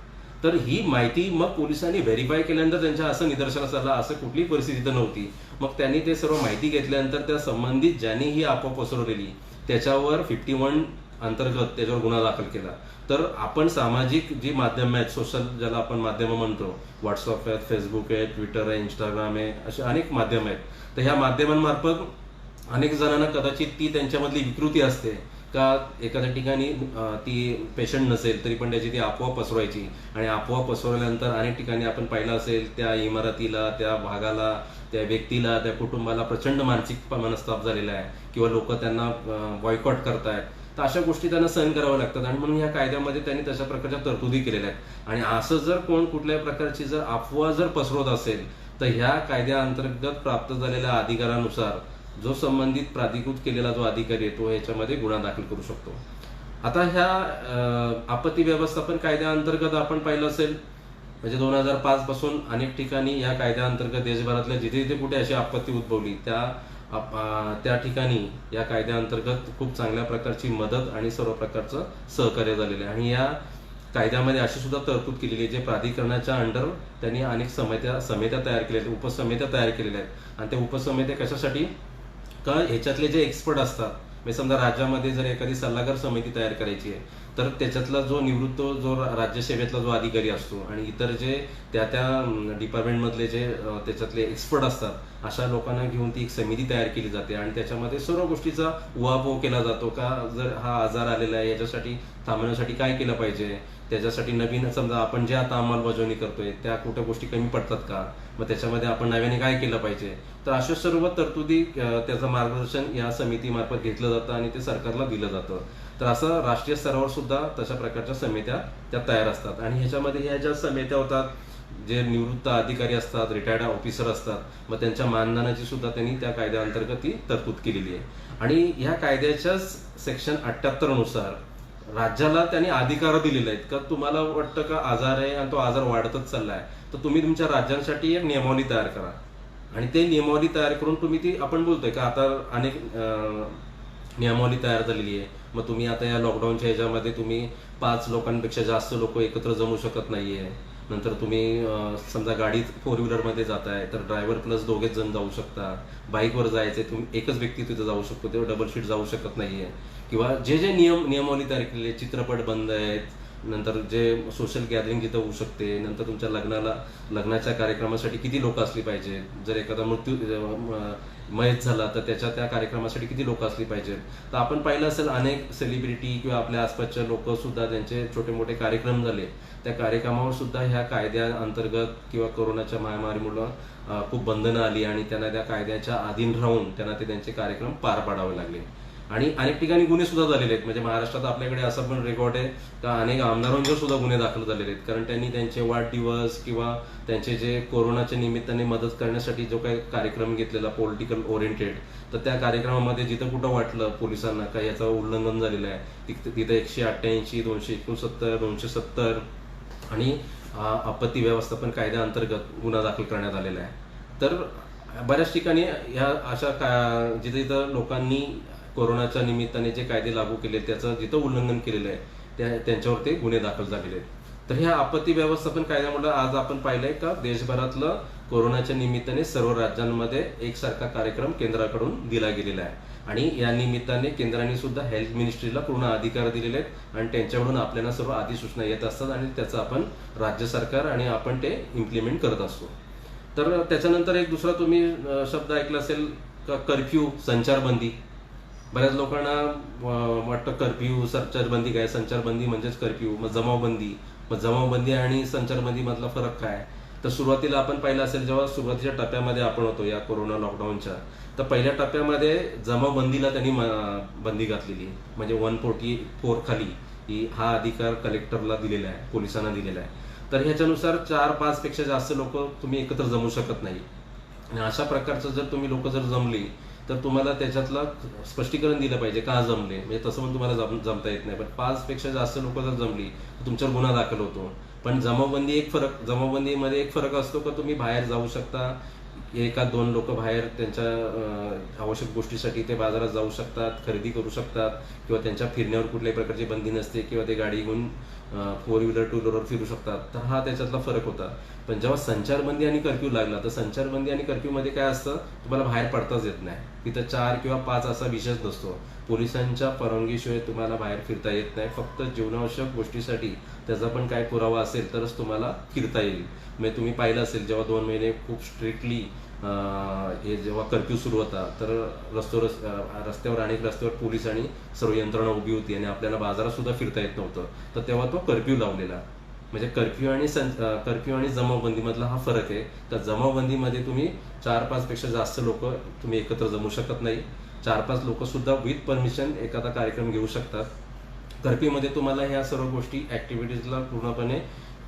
तर ही माहिती मग पोलिसांनी व्हेरीफाय केल्यानंतर त्यांच्या असं निदर्शनास आलं असं कुठलीही परिस्थिती नव्हती. मग त्यांनी ते सर्व माहिती घेतल्यानंतर त्या संबंधित ज्यांनी ही अफवा पसरवलेली त्याच्यावर 51 अंतर्गत त्याच्यावर गुन्हा दाखल केला. तर आपण सामाजिक जी माध्यम आहेत, सोशल ज्याला आपण माध्यम म्हणतो, व्हॉट्सअप आहेत, फेसबुक आहे, ट्विटर आहे, इंस्टाग्राम आहे, असे अनेक माध्यम आहेत. तर ह्या माध्यमांमार्फत अनेक जणांना कदाचित ती त्यांच्यामधली विकृती असते का एखाद्या ठिकाणी ती पेशंट नसेल तरी पण त्याची ती अफवा पसरवायची आणि अफवा पसरवल्यानंतर अनेक ठिकाणी आपण पाहिलं असेल त्या इमारतीला, त्या भागाला, त्या व्यक्तीला, त्या कुटुंबाला प्रचंड मानसिक मनस्ताप झालेला आहे किंवा लोक त्यांना बॉयकॉट करतायत. तर अशा गोष्टी त्यांना सहन कराव्या लागतात आणि म्हणून या कायद्यामध्ये त्यांनी तशा प्रकारच्या तरतुदी केलेल्या आहेत. आणि असं जर कुठल्याही प्रकारची जर अफवा जर पसरवत असेल तर ह्या कायद्याअंतर्गत प्राप्त झालेल्या अधिकारानुसार जो संबंधित प्राधिकृत केलेला जो अधिकारी आहे तो याच्यामध्ये गुन्हा दाखल करू शकतो. आता ह्या आपत्ती व्यवस्थापन कायद्याअंतर्गत आपण पाहिलं असेल, म्हणजे 2005 पासून अनेक ठिकाणी या कायद्याअंतर्गत देशभरातल्या जिथे जिथे कुठे अशी आपत्ती उद्भवली त्या ठिकाणी या कायद्याअंतर्गत खूप चांगल्या प्रकारची मदत आणि सर्व प्रकारचं सहकार्य झालेलं आहे. आणि या कायद्यामध्ये अशी सुद्धा तरतूद केलेली आहे, जे प्राधिकरणाच्या अंडर त्यांनी अनेक समित्या तयार केलेल्या आहेत, उपसमित्या तयार केलेल्या आहेत. आणि त्या उपसमित्या कशासाठी, का ह्याच्यातले जे एक्सपर्ट असतात, म्हणजे समजा राज्यामध्ये जर एखादी सल्लागार समिती तयार करायची आहे, तर त्याच्यातला जो निवृत्त जो राज्यसेवेतला जो अधिकारी असतो आणि इतर जे त्या डिपार्टमेंटमधले जे त्याच्यातले एक्सपर्ट असतात, अशा लोकांना घेऊन ती एक समिती तयार केली जाते. आणि त्याच्यामध्ये सर्व गोष्टीचा उहापोह केला जातो, का जर हा आजार आलेला आहे याच्यासाठी थांबवण्यासाठी काय केलं पाहिजे, त्याच्यासाठी नवीन समजा आपण जे आता अंमलबजावणी करतोय त्या कुठल्या गोष्टी कमी पडतात का, मग त्याच्यामध्ये आपण नव्याने काय केलं पाहिजे. तर अशा सर्व तरतुदी त्याचं मार्गदर्शन या समितीमार्फत घेतलं जातं आणि ते सरकारला दिलं जातं. तर असं राष्ट्रीय स्तरावर सुद्धा तशा प्रकारच्या समित्या त्या तयार असतात. आणि ह्याच्यामध्ये ह्या ज्या समित्या होतात, जे निवृत्त अधिकारी असतात, रिटायर्ड ऑफिसर असतात, मग त्यांच्या मानधनाची सुद्धा त्यांनी त्या कायद्याअंतर्गत ती तरतूद केलेली आहे. आणि ह्या कायद्याच्या सेक्शन 78 नुसार राज्याला त्यांनी अधिकार दिलेले आहेत, का तुम्हाला वाटतं का आजार आहे आणि तो आजार वाढतच चाललाय, तर तुम्ही तुमच्या राज्यांसाठी एक नियमावली तयार करा. आणि ते नियमावली तयार करून तुम्ही ती, आपण बोलतोय का आता अनेक नियमावली तयार झालेली आहे, मग तुम्ही आता या लॉकडाऊनच्या ह्याच्यामध्ये तुम्ही 5 लोकांपेक्षा जास्त लोक एकत्र जमू शकत नाहीये. नंतर तुम्ही समजा गाडीत 4 व्हीलरमध्ये जाताय तर ड्रायव्हर प्लस दोघेच जण जाऊ शकता. बाईकवर जायचे तुम्ही एकच व्यक्ती तिथे जाऊ शकतो, तेव्हा डबल शीट जाऊ शकत नाहीये. किंवा जे नियमावली तयार केलेली आहे, चित्रपट बंद आहेत, नंतर जे सोशल गॅदरिंग जिथं होऊ शकते, नंतर तुमच्या लग्नाच्या कार्यक्रमासाठी किती लोक असली पाहिजे, जर एखादा मयत झाला तर त्या कार्यक्रमासाठी किती लोक असली पाहिजेत. तर आपण पाहिलं असेल अनेक सेलिब्रिटी किंवा आपल्या आसपासच्या लोक सुद्धा त्यांचे छोटे मोठे कार्यक्रम झाले, त्या कार्यक्रमावर सुद्धा ह्या कायद्याअंतर्गत किंवा कोरोनाच्या महामारीमुळे खूप बंधनं आली आणि त्यांना त्या कायद्याच्या अधीन राहून त्यांना त्यांचे कार्यक्रम पार पाडावे लागले. आणि अनेक ठिकाणी गुन्हे सुद्धा झालेले आहेत. म्हणजे महाराष्ट्रात आपल्याकडे असं पण रेकॉर्ड आहे का अनेक आमदारांवर सुद्धा गुन्हे दाखल झालेले आहेत, कारण त्यांनी त्यांचे वाढदिवस किंवा त्यांचे जे कोरोनाच्या निमित्ताने मदत करण्यासाठी जो काही कार्यक्रम घेतलेला पॉलिटिकल ओरिएंटेड, तर त्या कार्यक्रमामध्ये जिथं कुठं वाटलं पोलिसांना का याचं उल्लंघन झालेलं आहे, तिथं 188, 269, 270 आणि आपत्ती व्यवस्थापन कायद्याअंतर्गत गुन्हा दाखल करण्यात आलेला आहे. तर बऱ्याच ठिकाणी ह्या अशा जिथं लोकांनी कोरोनाच्या निमित्ताने जे कायदे लागू केले त्याचं जिथं उल्लंघन केलेलं आहे त्यांच्यावर ते गुन्हे दाखल झालेले आहेत. तर ह्या आपत्ती व्यवस्थापन कायद्यामुळे आज आपण पाहिलंय का देशभरातलं कोरोनाच्या निमित्ताने सर्व राज्यांमध्ये एकसारखा कार्यक्रम केंद्राकडून दिला गेलेला आहे. आणि या निमित्ताने केंद्राने सुद्धा हेल्थ मिनिस्ट्रीला पूर्ण अधिकार दिलेले आहेत आणि त्यांच्याकडून आपल्याला सर्व अधिसूचना येत असतात आणि त्याचं आपण राज्य सरकार आणि आपण ते इम्प्लिमेंट करत असतो. तर त्याच्यानंतर एक दुसरा तुम्ही शब्द ऐकला असेल का कर्फ्यू, संचारबंदी. बऱ्याच लोकांना वाटतं कर्फ्यू, संचारबंदी काय, संचारबंदी म्हणजेच कर्फ्यू, मग जमावबंदी आणि संचारबंदी मधला फरक काय. तर सुरुवातीला आपण पाहिलं असेल, जेव्हा सुरुवातीच्या टप्प्यामध्ये आपण होतो या कोरोना लॉकडाऊनच्या, तर पहिल्या टप्प्यामध्ये जमावबंदीला त्यांनी बंदी घातलेली, म्हणजे 144 खाली हा अधिकार कलेक्टरला दिलेला आहे, पोलिसांना दिलेला आहे. तर ह्याच्यानुसार 4-5 पेक्षा जास्त लोक तुम्ही एकत्र जमू शकत नाही. आणि अशा प्रकारचं जर तुम्ही लोक जर जमली तर तुम्हाला त्याच्यातलं स्पष्टीकरण दिलं पाहिजे का जमले, म्हणजे तसं पण तुम्हाला जमता येत नाही. पण 5 पेक्षा जास्त लोक जर जमली तर तुमच्यावर गुन्हा दाखल होतो. पण जमावबंदीमध्ये एक फरक असतो का तुम्ही बाहेर जाऊ शकता, 1-2 लोक बाहेर त्यांच्या आवश्यक गोष्टीसाठी ते बाजारात जाऊ शकतात, खरेदी करू शकतात, किंवा त्यांच्या फिरण्यावर कुठल्याही प्रकारची बंदी नसते, किंवा ते गाडी घेऊन 4 व्हीलर 2 व्हीलरवर फिरू शकतात. तर हा त्याच्यातला फरक होता. पण जेव्हा संचारबंदी आणि कर्फ्यू लागला, तर संचारबंदी आणि कर्फ्यूमध्ये काय असतं, तुम्हाला बाहेर पडताच येत नाही. तिथं 4 किंवा 5 असा विषयच नसतो. पोलिसांच्या परवानगीशिवाय तुम्हाला बाहेर फिरता येत नाही. फक्त जीवनावश्यक गोष्टीसाठी त्याचा पण काय पुरावा असेल तरच तुम्हाला फिरता येईल. म्हणजे तुम्ही पाहिलं असेल, जेव्हा 2 महिने खूप स्ट्रिक्टली हे जेव्हा कर्फ्यू सुरू होता, तर रस्त्यावर अनेक रस्त्यावर पोलीस आणि सर्व यंत्रणा उभी होती आणि आपल्याला बाजारात सुद्धा फिरता येत नव्हतं. तर तेव्हा तो कर्फ्यू लावलेला. म्हणजे कर्फ्यू आणि जमावबंदी मधला हा फरक आहे. तर जमावबंदीमध्ये तुम्ही 4-5 पेक्षा जास्त लोक तुम्ही एकत्र जमू शकत नाही. 4-5 लोक सुद्धा विथ परमिशन एखादा कार्यक्रम घेऊ शकतात. कर्फ्यूमध्ये तुम्हाला ह्या सर्व गोष्टी ऍक्टिव्हिटीजला पूर्णपणे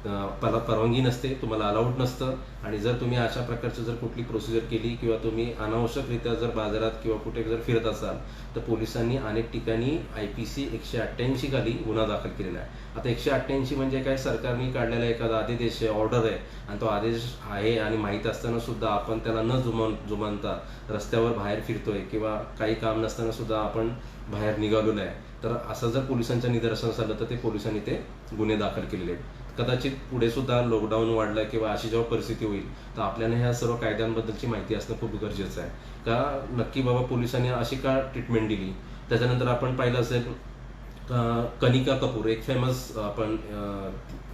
परवानगी नसते, तुम्हाला अलाउड नसतं. आणि जर तुम्ही अशा प्रकारची जर कुठली प्रोसिजर केली किंवा तुम्ही अनावश्यकरित्या जर बाजारात किंवा कुठे जर फिरत असाल तर पोलिसांनी अनेक ठिकाणी IPC 188 खाली गुन्हा दाखल केलेला आहे. आता 188 म्हणजे काय, सरकारने काढलेला एखादा आदेश आहे, ऑर्डर आहे, आणि तो आदेश आहे आणि माहीत असताना सुद्धा आपण त्याला न जुमानता रस्त्यावर बाहेर फिरतोय किंवा काही काम नसताना सुद्धा आपण बाहेर निघालेलो आहे, तर असं जर पोलिसांच्या निदर्शनास आलं तर ते पोलिसांनी ते गुन्हे दाखल केलेले आहेत. कदाचित पुढे सुद्धा लॉकडाऊन वाढलं किंवा अशी जेव्हा परिस्थिती होईल तर आपल्याला ह्या सर्व कायद्यांबद्दलची माहिती असणं खूप गरजेचं आहे. का नक्की बाबा पोलिसांनी अशी का ट्रीटमेंट दिली. त्याच्यानंतर आपण पाहिलं असेल कनिका कपूर, एक फेमस आपण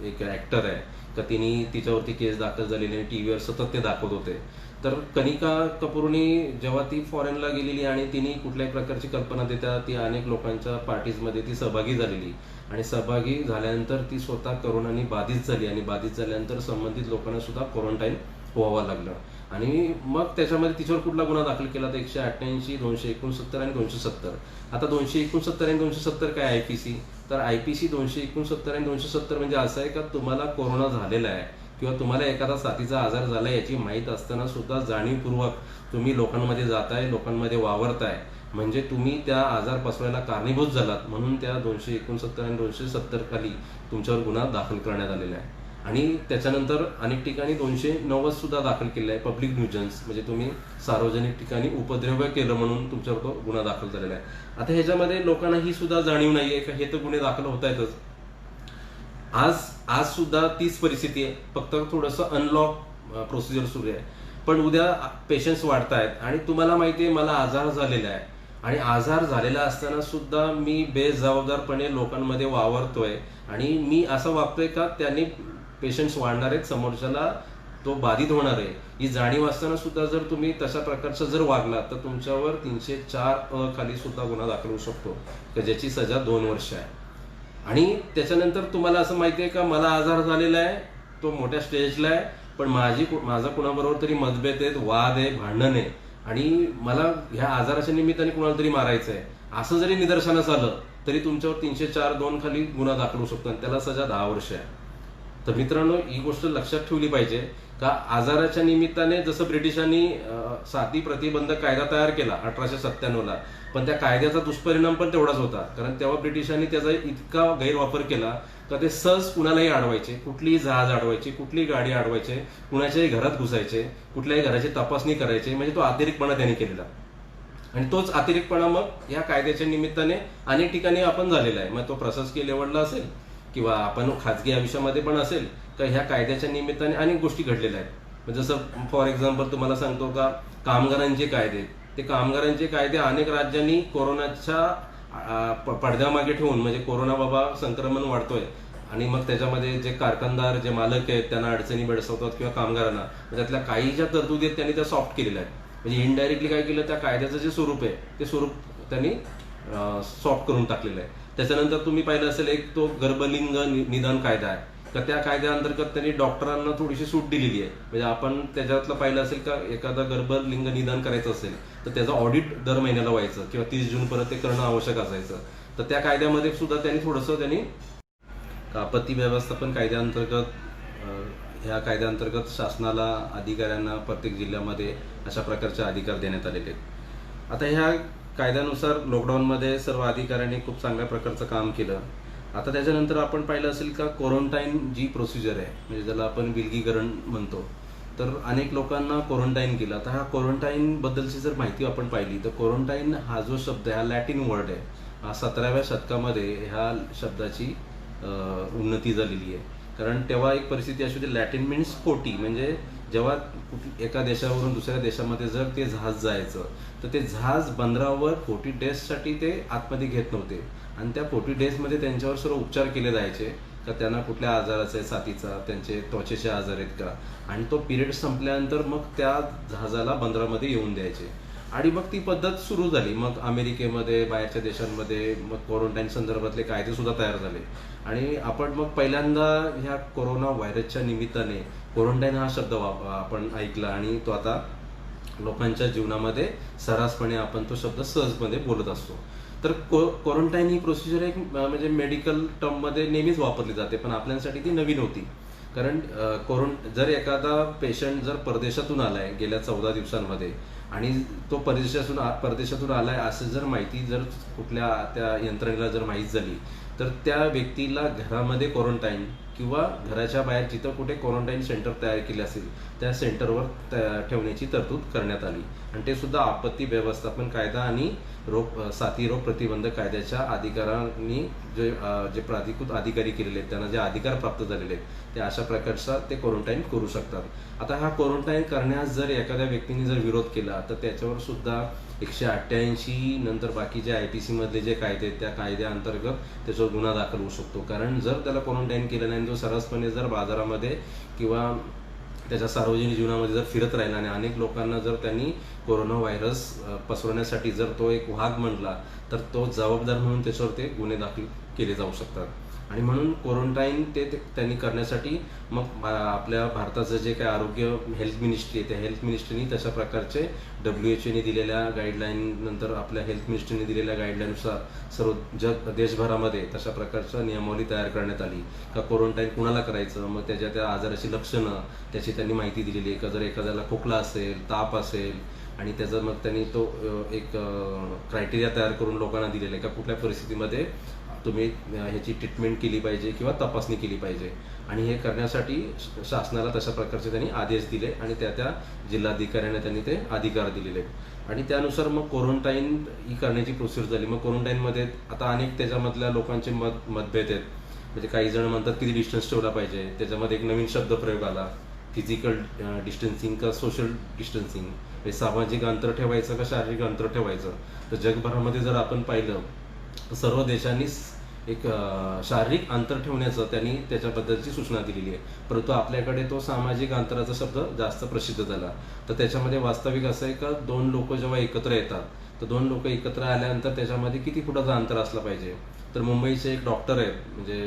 एक ॲक्टर आहे, का तिने तिच्यावरती केस दाखल झालेली आणि TV वर सतत ते दाखवत होते. तर कनिका कपूरनी जेव्हा ती फॉरेनला गेलेली आणि तिने कुठल्याही प्रकारची कल्पना देता ती अनेक लोकांच्या पार्टीजमध्ये ती सहभागी झालेली, आणि सहभागी झाल्यानंतर ती स्वतः कोरोनाने बाधित झाली, आणि बाधित झाल्यानंतर संबंधित लोकांना सुद्धा क्वारंटाईन व्हावं लागलं. आणि मग त्याच्यामध्ये तिच्यावर कुठला गुन्हा दाखल केला तर 188, 269 आणि 270. आता 269 आणि 270 काय IPC, तर IPC 269 आणि 270 म्हणजे असं आहे का तुम्हाला कोरोना झालेला आहे किंवा तुम्हाला एखादा साथीचा आजार झाला याची माहीत असताना सुद्धा जाणीवपूर्वक तुम्ही लोकांमध्ये जाताय, लोकांमध्ये वावरताय, म्हणजे तुम्ही त्या आजार पसरवायला कारणीभूत झालात, म्हणून त्या 269 आणि 270 खाली तुमच्यावर गुन्हा दाखल करण्यात आलेला आहे. आणि त्याच्यानंतर अनेक ठिकाणी 290 सुद्धा दाखल केलेला आहे, पब्लिक न्यूजन्स, म्हणजे तुम्ही सार्वजनिक ठिकाणी उपद्रव्य केलं म्हणून तुमच्यावर तो गुन्हा दाखल झालेला आहे. आता ह्याच्यामध्ये लोकांना ही सुद्धा जाणीव नाहीये का हे तर गुन्हे दाखल होत आहेतच. आज सुद्धा तीच परिस्थिती आहे, फक्त थोडंसं अनलॉक प्रोसिजर सुरू आहे, पण उद्या पेशंट्स वाढत आहेत आणि तुम्हाला माहिती आहे मला आजार झालेला आहे, आणि आजार झालेला असताना सुद्धा मी बेजबाबदारपणे लोकांमध्ये वावरतोय आणि मी असं वागतोय का त्यांनी पेशंट्स वाढणार आहेत, समोरच्याला तो बाधित होणार आहे ही जाणीव असताना सुद्धा जर तुम्ही तशा प्रकारचं जर वागला तर तुमच्यावर 304 खाली सुद्धा गुन्हा दाखल होऊ शकतो, ज्याची सजा 2 वर्ष आहे. आणि त्याच्यानंतर तुम्हाला असं माहिती आहे का मला आजार झालेला आहे, तो मोठ्या स्टेजला आहे, पण माझा कुणाबरोबर तरी मतभेद आहेत, वाद आहे, भांडण आहे, आणि मला ह्या आजाराच्या निमित्ताने कुणाला तरी मारायचं आहे, असं जरी निदर्शनास आलं तरी तुमच्यावर 304(2) खाली गुन्हा दाखल होऊ शकतो आणि त्याला सजा 10 वर्ष आहे. तर मित्रांनो ही गोष्ट लक्षात ठेवली पाहिजे का आजाराच्या निमित्ताने जसं ब्रिटिशांनी साथी प्रतिबंधक कायदा तयार केला 1897ला, पण त्या कायद्याचा दुष्परिणाम पण तेवढाच होता, कारण तेव्हा ब्रिटिशांनी त्याचा इतका गैरवापर केला का ते सहज कुणालाही अडवायचे, कुठलीही जहाज अडवायचे, कुठलीही गाडी अडवायचे, कुणाच्याही घरात घुसायचे, कुठल्याही घराची तपासणी करायचे, म्हणजे तो अतिरेकपणा त्यांनी केलेला. आणि तोच अतिरेकपणा मग या कायद्याच्या निमित्ताने अनेक ठिकाणी आपण झालेला आहे, मग तो प्रशासकीय लेवलला असेल किंवा आपण खाजगी आयुष्यामध्ये पण असेल, तर ह्या कायद्याच्या निमित्ताने अनेक गोष्टी घडलेल्या आहेत. जसं फॉर एक्झाम्पल तुम्हाला सांगतो का कामगारांचे कायदे, ते कामगारांचे कायदे अनेक राज्यांनी कोरोनाच्या पडद्यामागे ठेवून, म्हणजे कोरोना बाबा संक्रमण वाढतोय आणि मग त्याच्यामध्ये जे कारखानदार जे मालक आहेत त्यांना अडचणी भेडसावतात किंवा कामगारांना, त्यातल्या काही ज्या तरतुदी आहेत त्यांनी त्या सॉफ्ट केलेल्या आहेत. म्हणजे इनडायरेक्टली काय केलं, त्या कायद्याचं जे स्वरूप आहे ते स्वरूप त्यांनी सॉफ्ट करून टाकलेलं आहे. त्याच्यानंतर तुम्ही पाहिलं असेल एक तो गर्भलिंग निदान कायदा आहे, तर त्या कायद्याअंतर्गत त्यांनी डॉक्टरांना थोडीशी सूट दिलेली आहे. म्हणजे आपण त्याच्यातलं पाहिलं असेल का एखादा गर्भलिंग निदान करायचं असेल तर त्याचं ऑडिट दर महिन्याला व्हायचं किंवा 30 जूनपर्यंत ते करणं आवश्यक असायचं. तर त्या कायद्यामध्ये सुद्धा त्यांनी आपत्ती व्यवस्थापन कायद्याअंतर्गत ह्या कायद्याअंतर्गत शासनाला अधिकाऱ्यांना प्रत्येक जिल्ह्यामध्ये अशा प्रकारचे अधिकार देण्यात आलेले आहेत. आता ह्या कायद्यानुसार लॉकडाऊनमध्ये सर्व अधिकाऱ्यांनी खूप चांगल्या प्रकारचं काम केलं. आता त्याच्यानंतर आपण पाहिलं असेल का क्वारंटाईन जी प्रोसिजर आहे, म्हणजे ज्याला आपण विलगीकरण म्हणतो, तर अनेक लोकांना क्वारंटाईन केलं. आता ह्या क्वारंटाईन बद्दलची जर माहिती आपण पाहिली तर क्वारंटाईन हा जो शब्द आहे हा लॅटिन वर्ड आहे. 17व्या शतकामध्ये ह्या शब्दाची उन्नती झालेली आहे, कारण तेव्हा एक परिस्थिती अशी होती, लॅटिन मीन्स 40, म्हणजे जेव्हा एका देशावरून दुसऱ्या देशामध्ये जर ते जहाज जायचं तर ते जहाज बंदरावर 40 डेजसाठी ते आतमध्ये घेत नव्हते, आणि त्या 40 डेजमध्ये त्यांच्यावर सर्व उपचार केले जायचे का त्यांना कुठल्या आजाराचा आहे, साथीचा, त्यांचे त्वचेचे आजार आहेत का, आणि तो पिरियड संपल्यानंतर मग त्या जहाजाला बंदरामध्ये येऊन द्यायचे. आणि मग ती पद्धत सुरू झाली. मग अमेरिकेमध्ये, बाहेरच्या देशांमध्ये मग क्वारंटाईन संदर्भातले कायदे सुद्धा तयार झाले, आणि आपण मग पहिल्यांदा ह्या कोरोना व्हायरसच्या निमित्ताने क्वारंटाईन हा शब्द आपण ऐकला, आणि तो आता लोकांच्या जीवनामध्ये सर्रासपणे आपण तो शब्द सहजपणे बोलत असतो. तर क्वारंटाईन ही प्रोसिजर एक म्हणजे मेडिकल टर्ममध्ये नेहमीच वापरली जाते, पण आपल्यासाठी ती नवीन होती. कारण जर एखादा पेशंट जर परदेशातून आलाय गेल्या 14 दिवसांमध्ये आणि तो परदेशातून आलाय असं जर माहिती जर कुठल्या त्या यंत्रणेला जर माहीत झाली, तर त्या व्यक्तीला घरामध्ये क्वारंटाईन किंवा घराच्या बाहेर जिथं कुठे क्वारंटाईन सेंटर तयार केले असेल त्या सेंटरवर ठेवण्याची तरतूद करण्यात आली. आणि ते सुद्धा आपत्ती व्यवस्थापन कायदा आणि साथी रोग प्रतिबंधक कायद्याच्या अधिकारांनी जे प्राधिकृत अधिकारी केलेले आहेत, त्यांना जे अधिकार प्राप्त झालेले आहेत, ते अशा प्रकारचा ते क्वारंटाईन करू शकतात. आता हा क्वारंटाईन करण्यास जर एखाद्या व्यक्तीने जर विरोध केला तर त्याच्यावर सुद्धा 188 नंतर बाकी जे IPC मधले जे कायदे आहेत त्या कायद्याअंतर्गत त्याच्यावर गुन्हा दाखल होऊ शकतो. कारण जर त्याला क्वारंटाईन केलं नाही, जो सर्रासपणे जर बाजारामध्ये किंवा त्याच्या सार्वजनिक जीवनामध्ये जर फिरत राहिला आणि अनेक लोकांना जर त्यांनी कोरोना व्हायरस पसरवण्यासाठी जर तो एक वाघ म्हणला, तर तो जबाबदार म्हणून त्याच्यावर ते गुन्हे दाखल केले जाऊ शकतात. आणि म्हणून क्वारंटाईन त्यांनी करण्यासाठी मग आपल्या भारताचं जे काय आरोग्य हेल्थ मिनिस्ट्री आहे, त्या हेल्थ मिनिस्ट्रीनी तशा प्रकारचे WHOने दिलेल्या गाईडलाईन नंतर आपल्या हेल्थ मिनिस्ट्रीने दिलेल्या गाईडलाईननुसार सर्व देशभरामध्ये तशा प्रकारच्या नियमावली तयार करण्यात आली का क्वारंटाईन कुणाला करायचं, मग त्या आजाराची लक्षणं त्याची त्यांनी माहिती दिलेली आहे. का जर एखाद्याला खोकला असेल, ताप असेल आणि त्याचं मग त्यांनी तो एक क्रायटेरिया तयार करून लोकांना दिलेला आहे का कुठल्या परिस्थितीमध्ये तुम्ही ह्याची ट्रीटमेंट केली पाहिजे किंवा तपासणी केली पाहिजे. आणि हे करण्यासाठी शासनाला तशा प्रकारचे त्यांनी आदेश दिले आणि त्या जिल्हाधिकाऱ्यांना त्यांनी ते अधिकार दिलेले आहेत. आणि त्यानुसार मग क्वारंटाईन ही करण्याची प्रोसिजर झाली. मग क्वारंटाईनमध्ये आता अनेक त्याच्यामधल्या लोकांचे मतभेद आहेत. म्हणजे काही जण म्हणतात किती डिस्टन्स ठेवला पाहिजे, त्याच्यामध्ये एक नवीन शब्द प्रयोग आला, फिजिकल डिस्टन्सिंग का सोशल डिस्टन्सिंग, म्हणजे सामाजिक अंतर ठेवायचं का शारीरिक अंतर ठेवायचं. तर जगभरामध्ये जर आपण पाहिलं तर सर्व देशांनी एक शारीरिक अंतर ठेवण्याचं त्यांनी त्याच्याबद्दलची सूचना दिलेली आहे. परंतु आपल्याकडे तो सामाजिक अंतराचा शब्द जास्त प्रसिद्ध झाला. तर त्याच्यामध्ये वास्तविक असं आहे का 2 लोक जेव्हा एकत्र येतात तर 2 लोक एकत्र आल्यानंतर त्याच्यामध्ये किती फुटाचं अंतर असलं पाहिजे. तर मुंबईचे एक डॉक्टर आहेत, म्हणजे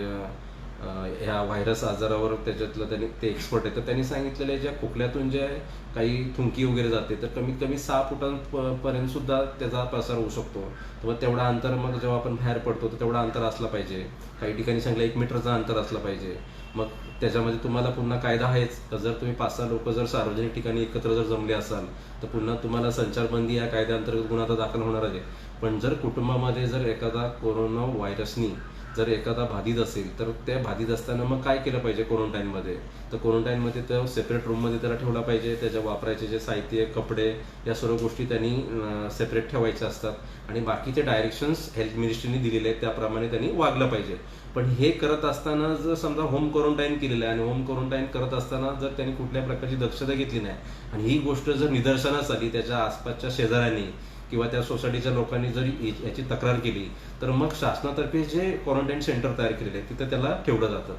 ह्या व्हायरस आजारावर त्याच्यातलं त्यांनी ते एक्सपर्ट आहेत. तर त्यांनी सांगितलेलं आहे ज्या खोकल्यातून जे काही थुंकी वगैरे जाते तर कमीत कमी 6 फुटांपर्यंत सुद्धा त्याचा प्रसार होऊ शकतो. तर मग तेवढा अंतर मग जेव्हा आपण बाहेर पडतो तर तेवढा अंतर असला पाहिजे. काही ठिकाणी सांगितलं 1 मीटरचं अंतर असलं पाहिजे. मग त्याच्यामध्ये तुम्हाला पुन्हा कायदा आहेच, तर जर तुम्ही 5-6 लोक जर सार्वजनिक ठिकाणी एकत्र जर जमले असाल तर पुन्हा तुम्हाला संचारबंदी या कायद्याअंतर्गत गुन्हा तर दाखल होणारच आहे. पण जर कुटुंबामध्ये जर एखादा कोरोना व्हायरसनी जर एखादा बाधित असेल तर त्या बाधित असताना मग काय केलं पाहिजे क्वारंटाईनमध्ये. तर क्वारंटाईनमध्ये तो सेपरेट रूममध्ये त्याला ठेवला पाहिजे. त्याच्या वापरायचे जे साहित्य, कपडे या सर्व गोष्टी त्यांनी सेपरेट ठेवायच्या असतात. आणि बाकीचे डायरेक्शन्स हेल्थ मिनिस्ट्रीने दिलेले आहेत त्याप्रमाणे त्यांनी वागलं पाहिजे. पण हे करत असताना जर समजा होम क्वारंटाईन केलेलं आहे आणि होम क्वारंटाईन करत असताना जर त्यांनी कुठल्या प्रकारची दक्षता घेतली नाही आणि ही गोष्ट जर निदर्शनास आली त्याच्या आसपासच्या शेजाऱ्यांनी किंवा त्या सोसायटीच्या लोकांनी जर याची तक्रार केली तर मग शासनातर्फे जे क्वारंटाईन सेंटर तयार केलेले आहे तिथं त्याला ठेवलं जातं.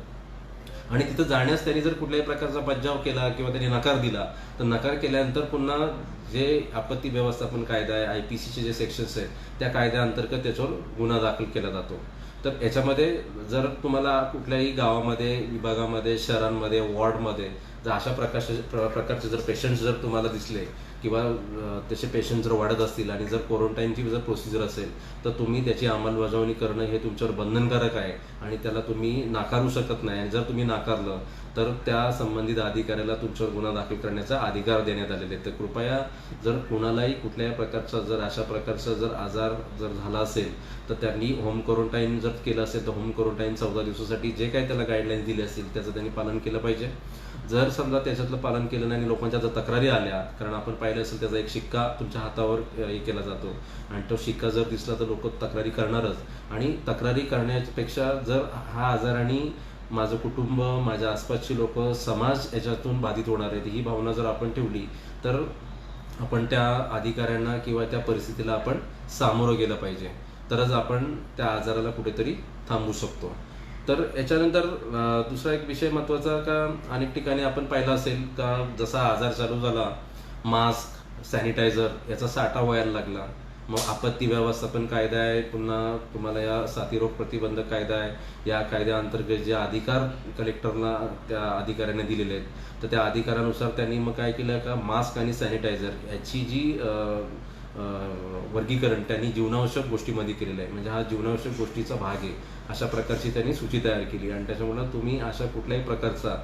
आणि तिथं जाण्यास त्यांनी जर कुठल्याही प्रकारचा बजाव केला किंवा त्यांनी नकार दिला तर नकार केल्यानंतर पुन्हा जे आपत्ती व्यवस्थापन कायदा आहे, IPCचे जे सेक्शन्स आहेत त्या कायद्याअंतर्गत त्याच्यावर गुन्हा दाखल केला जातो. तर याच्यामध्ये जर तुम्हाला कुठल्याही गावामध्ये, विभागामध्ये, शहरांमध्ये, वॉर्डमध्ये जर अशा प्रकारचे जर पेशंट्स जर तुम्हाला दिसले किंवा तसे पेशंट जर वाढत असतील आणि जर क्वारंटाईनची जर प्रोसिजर असेल तर तुम्ही त्याची अंमलबजावणी करणं हे तुमच्यावर बंधनकारक आहे आणि त्याला तुम्ही नाकारू शकत नाही. आणि जर तुम्ही नाकारलं तर त्या संबंधित अधिकाऱ्याला तुमच्यावर गुन्हा दाखल करण्याचा अधिकार देण्यात आलेले आहेत. तर कृपया जर कुणालाही कुठल्याही प्रकारचा जर अशा प्रकारचा जर आजार जर झाला असेल तर त्यांनी होम क्वारंटाईन जर केलं असेल तर होम क्वारंटाईन 14 दिवसासाठी जे काही त्याला गाईडलाईन्स दिले असतील त्याचं त्यांनी पालन केलं पाहिजे. जर समजा त्याच्यातलं पालन केलं नाही आणि लोकांच्या जर तक्रारी आल्या, कारण आपण पाहिलं असेल त्याचा एक शिक्का तुमच्या हातावर हे केला जातो आणि तो शिक्का जर दिसला तर लोक तक्रारी करणारच. आणि तक्रारी करण्यापेक्षा जर हा आजाराने माझं कुटुंब, माझ्या आसपासची लोक, समाज याच्यातून बाधित होणार आहेत ही भावना जर आपण ठेवली तर आपण त्या अधिकाऱ्यांना किंवा त्या परिस्थितीला आपण सामोरं गेलं पाहिजे. तरच आपण त्या आजाराला कुठेतरी थांबवू शकतो. तर याच्यानंतर दुसरा एक विषय महत्त्वाचा का अनेक ठिकाणी आपण पाहिलं असेल का जसा आजार चालू झाला मास्क, सॅनिटायझर याचा साठा व्हायला लागला. मग आपत्ती व्यवस्थापन कायदा आहे, पुन्हा तुम्हाला या साथीरोग प्रतिबंधक कायदा आहे, या कायद्याअंतर्गत जे अधिकार कलेक्टरला त्या अधिकाऱ्यांना दिलेले आहेत तर त्या अधिकारानुसार त्यांनी मग काय केलं का मास्क आणि सॅनिटायझर याची जी वर्गीकरण त्यांनी जीवनावश्यक गोष्टीमध्ये केलेलं आहे. म्हणजे हा जीवनावश्यक गोष्टीचा भाग आहे अशा प्रकारची त्यांनी सूची तयार केली. आणि त्याच्यामुळं तुम्ही अशा कुठल्याही प्रकारचा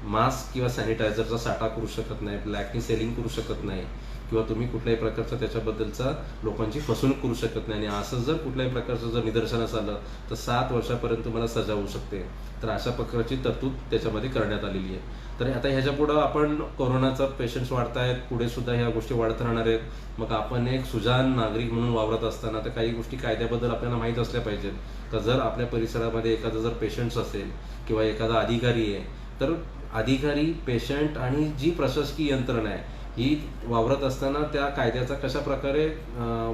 मास्क किंवा सॅनिटायझरचा साठा करू शकत नाही, ब्लॅकनी सेलिंग करू शकत नाही, किंवा तुम्ही कुठल्याही प्रकारचा त्याच्याबद्दलचा लोकांची फसवणूक करू शकत नाही. आणि असं जर कुठल्याही प्रकारचं जर निदर्शनास आलं तर 7 वर्षापर्यंत तुम्हाला सजा होऊ शकते. तर अशा प्रकारची तरतूद त्याच्यामध्ये करण्यात आलेली आहे. तर आता ह्याच्या पुढं आपण कोरोनाचा पेशंट्स वाढत आहेत, पुढे सुद्धा ह्या गोष्टी वाढत राहणार आहेत. मग आपण एक सुजाण नागरिक म्हणून वावरत असताना तर काही गोष्टी कायद्याबद्दल आपल्याला माहीत असल्या पाहिजेत. तर जर आपल्या परिसरामध्ये एखादा जर पेशंट्स असेल किंवा एखादा अधिकारी आहे, तर अधिकारी, पेशंट आणि जी प्रशासकीय यंत्रणा आहे ही वावरत असताना त्या कायद्याचा कशा प्रकारे